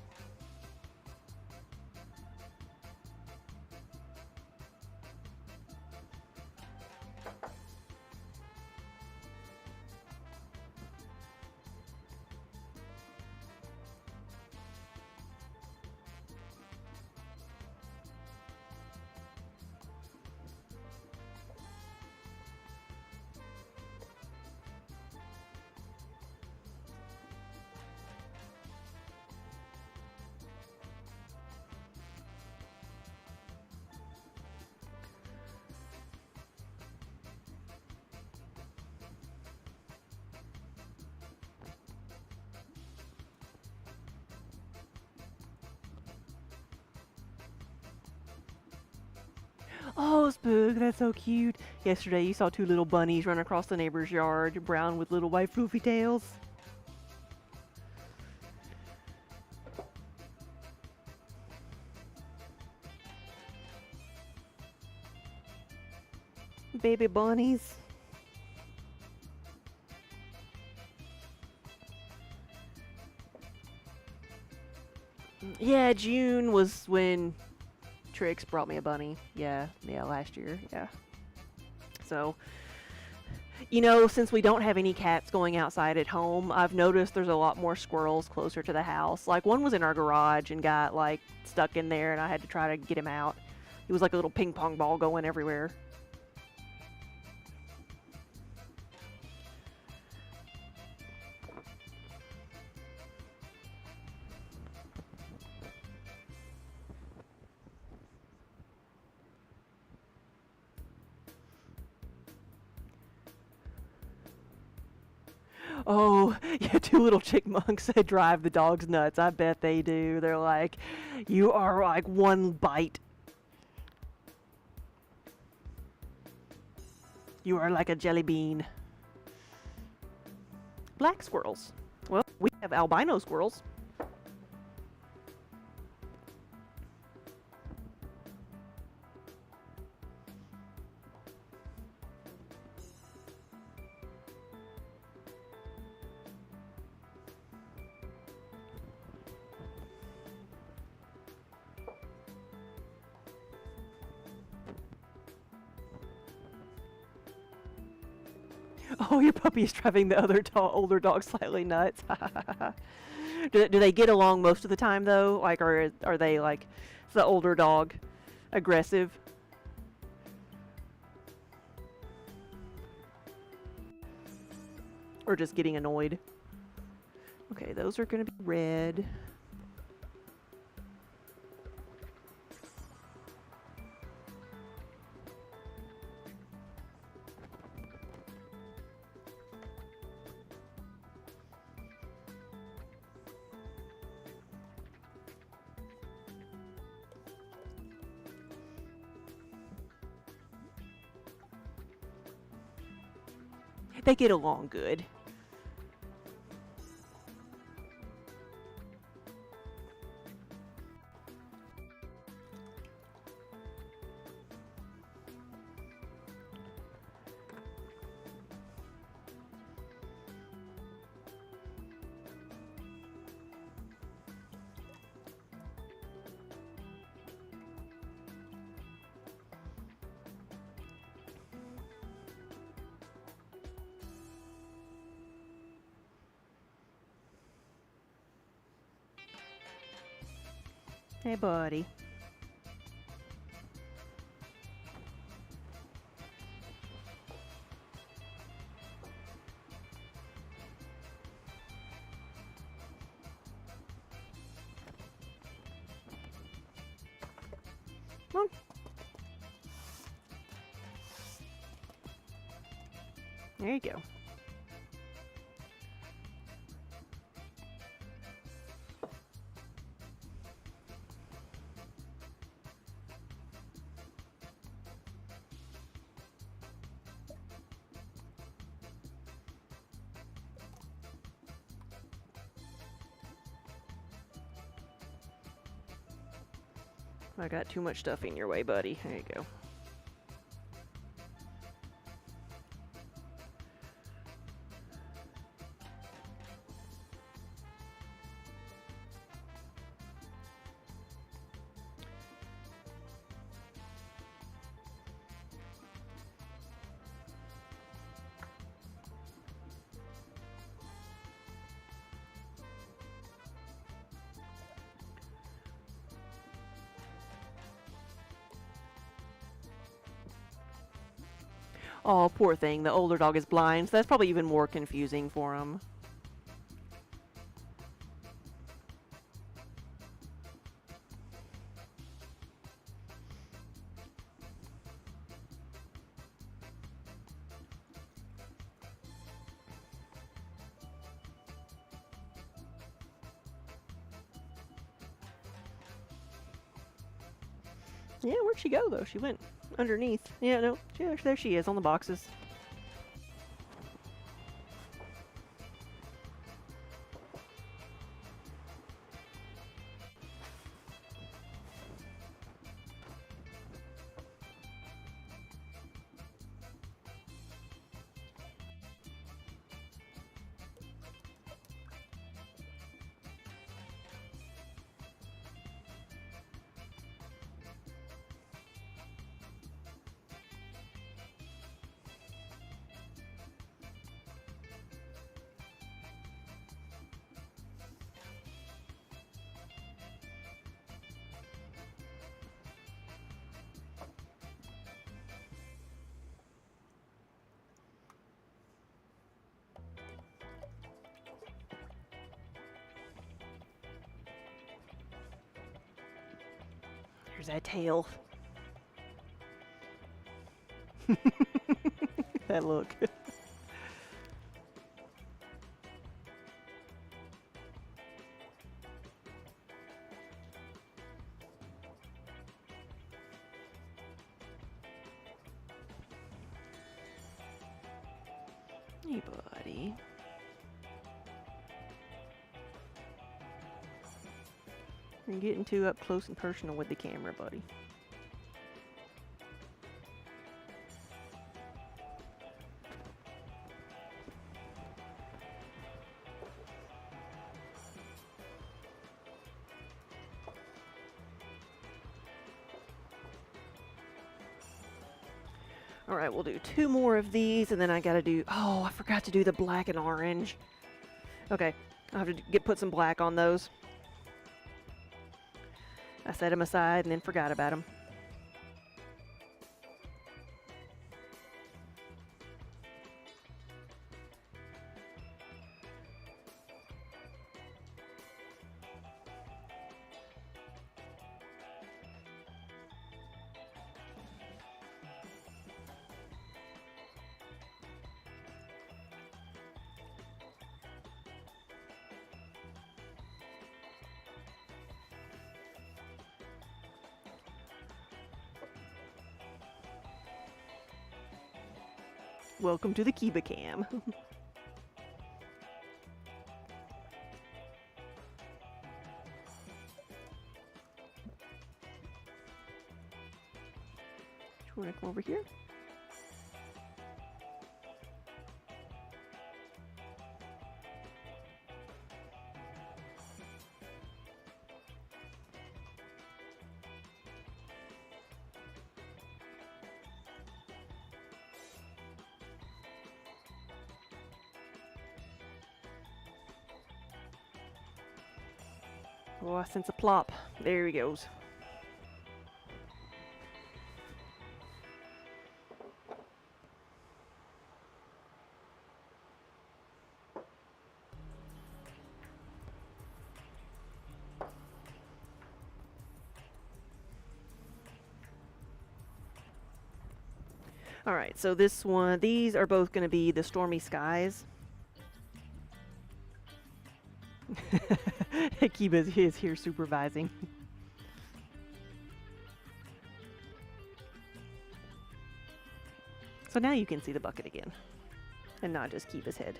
Oh, Spook, that's so cute. Yesterday you saw 2 little bunnies run across the neighbor's yard, brown with little white floofy tails. Baby bunnies. Yeah, June was when Trix brought me a bunny. Yeah, last year. Yeah. So, since we don't have any cats going outside at home, I've noticed there's a lot more squirrels closer to the house. Like, one was in our garage and got, stuck in there, and I had to try to get him out. He was like a little ping pong ball going everywhere. Oh, yeah, 2 little chickmunks that drive the dogs nuts. I bet they do. They're like, you are like one bite. You are like a jelly bean. Black squirrels. Well, we have albino squirrels. Oh, your puppy is driving the other older dog slightly nuts. Do they get along most of the time though? Like, are they like, is the older dog aggressive? Or just getting annoyed? Okay, those are going to be red. They get along good. Hey, buddy. Come on. There you go. I got too much stuff in your way, buddy. There you go. Oh, poor thing. The older dog is blind, so that's probably even more confusing for him. Yeah, where'd she go, though? She went underneath. Yeah, no. There she is on the boxes. There's that tail. That look. Hey, buddy. You're getting too up close and personal with the camera, buddy. All right, we'll do 2 more of these, and then I gotta do, oh, I forgot to do the black and orange. Okay, I'll have to put some black on those. I set them aside and then forgot about them. Welcome to the Kiba cam. You want to come over here? Oh, I sense a plop. There he goes. All right, so this one, these are both going to be the Stormy Skies. Kiba is here supervising. So now you can see the bucket again, and not just Kiba's head.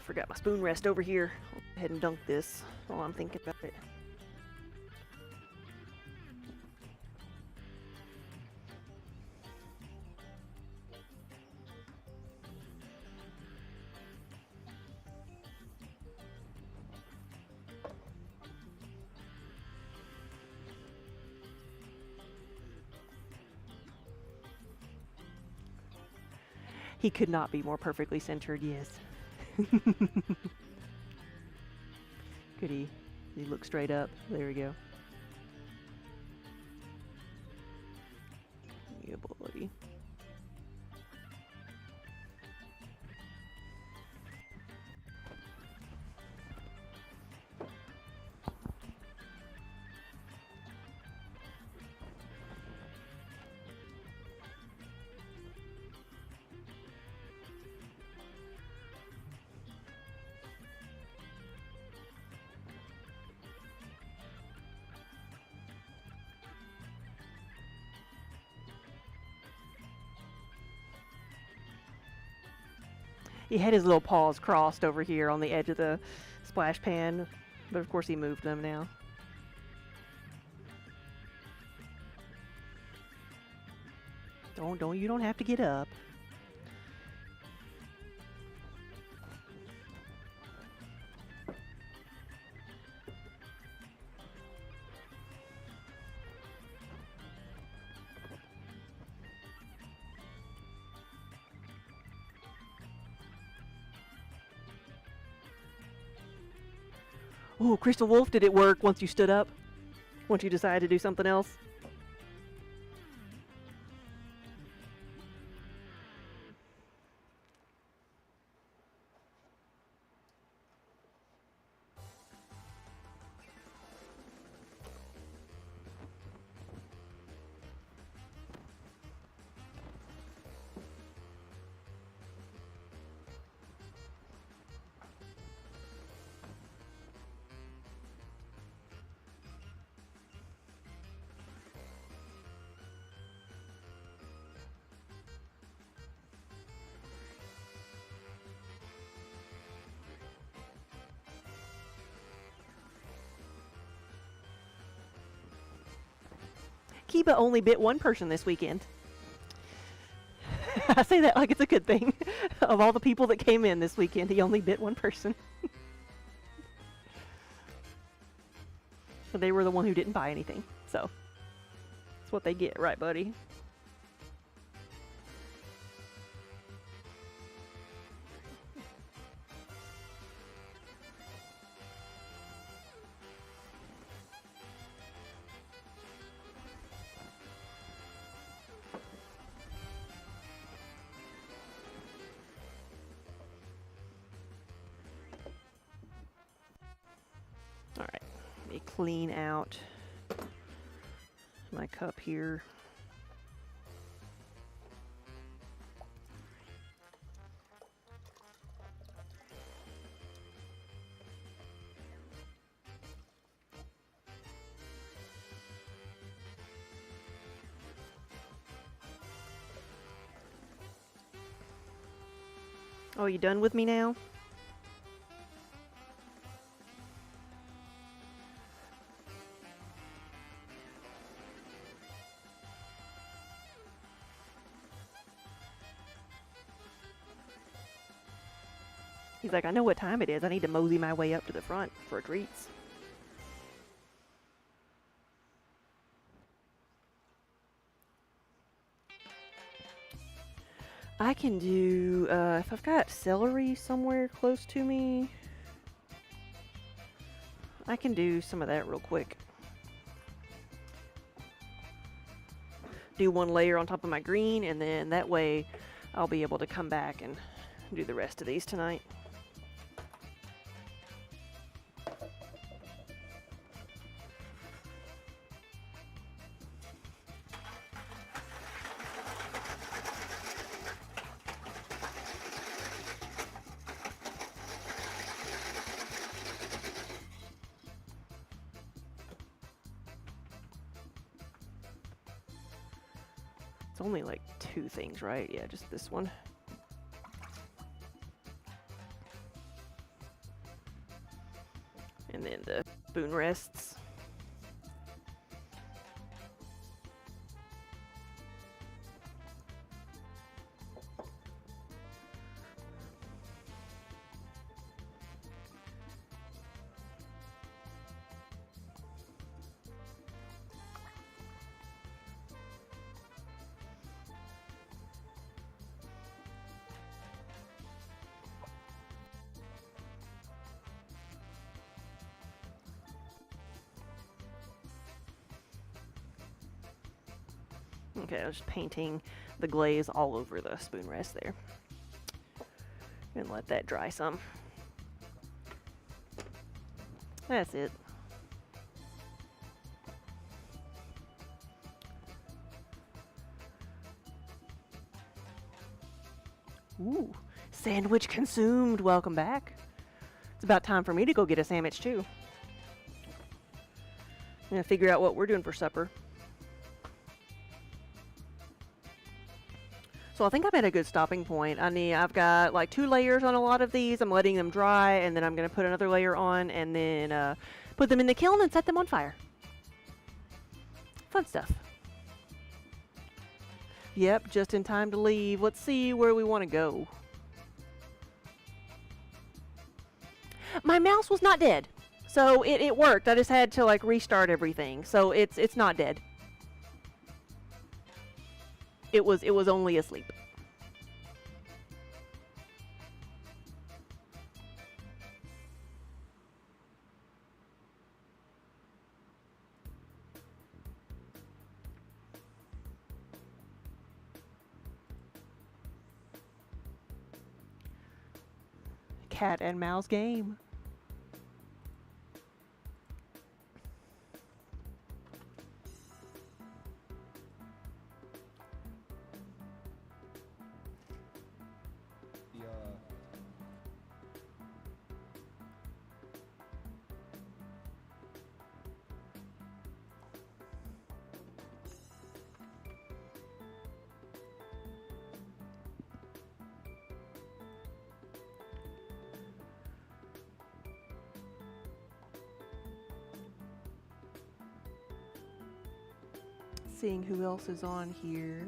Forgot my spoon rest over here. I'll go ahead and dunk this while I'm thinking about it. He could not be more perfectly centered, yes. Could he look straight up? There we go. Yeah, buddy. He had his little paws crossed over here on the edge of the splash pan, but of course he moved them now. You don't have to get up. Oh, Crystal Wolf, did it work once you stood up? Once you decided to do something else? Kiba only bit one person this weekend. I say that like it's a good thing. Of all the people that came in this weekend, he only bit one person. They were the one who didn't buy anything, so that's what they get, right, buddy? All right, let me clean out my cup here. Oh, you done with me now? He's like, I know what time it is. I need to mosey my way up to the front for treats. I can do, if I've got celery somewhere close to me, I can do some of that real quick. Do one layer on top of my green, and then that way I'll be able to come back and do the rest of these tonight. It's only like 2 things, right? Yeah, just this one. And then the spoon rests. Okay, I was just painting the glaze all over the spoon rest there. And let that dry some. That's it. Ooh, sandwich consumed. Welcome back. It's about time for me to go get a sandwich too. I'm gonna figure out what we're doing for supper. So I think I'm at a good stopping point. I've got like 2 layers on a lot of these. I'm letting them dry, and then I'm going to put another layer on, and then put them in the kiln and set them on fire. Fun stuff. Yep, just in time to leave. Let's see where we want to go. My mouse was not dead, so it worked. I just had to like restart everything, so it's not dead. It was only asleep. Cat and mouse game. Seeing who else is on here.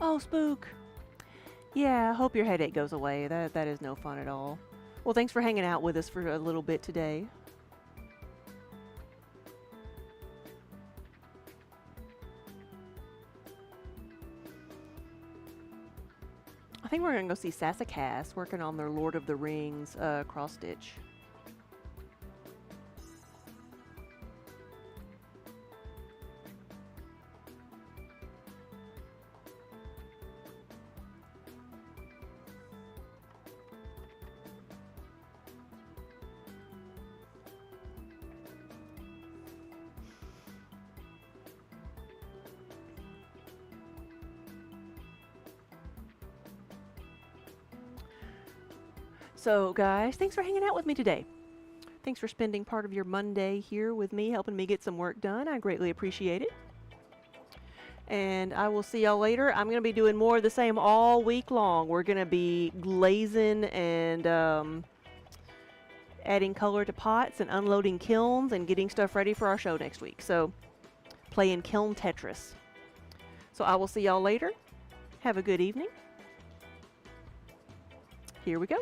Oh, Spook. Yeah, I hope your headache goes away. That is no fun at all. Well, thanks for hanging out with us for a little bit today. I think we're going to go see Sassacas working on their Lord of the Rings cross stitch. So, guys, thanks for hanging out with me today. Thanks for spending part of your Monday here with me, helping me get some work done. I greatly appreciate it. And I will see y'all later. I'm going to be doing more of the same all week long. We're going to be glazing and adding color to pots and unloading kilns and getting stuff ready for our show next week. So, playing Kiln Tetris. So, I will see y'all later. Have a good evening. Here we go.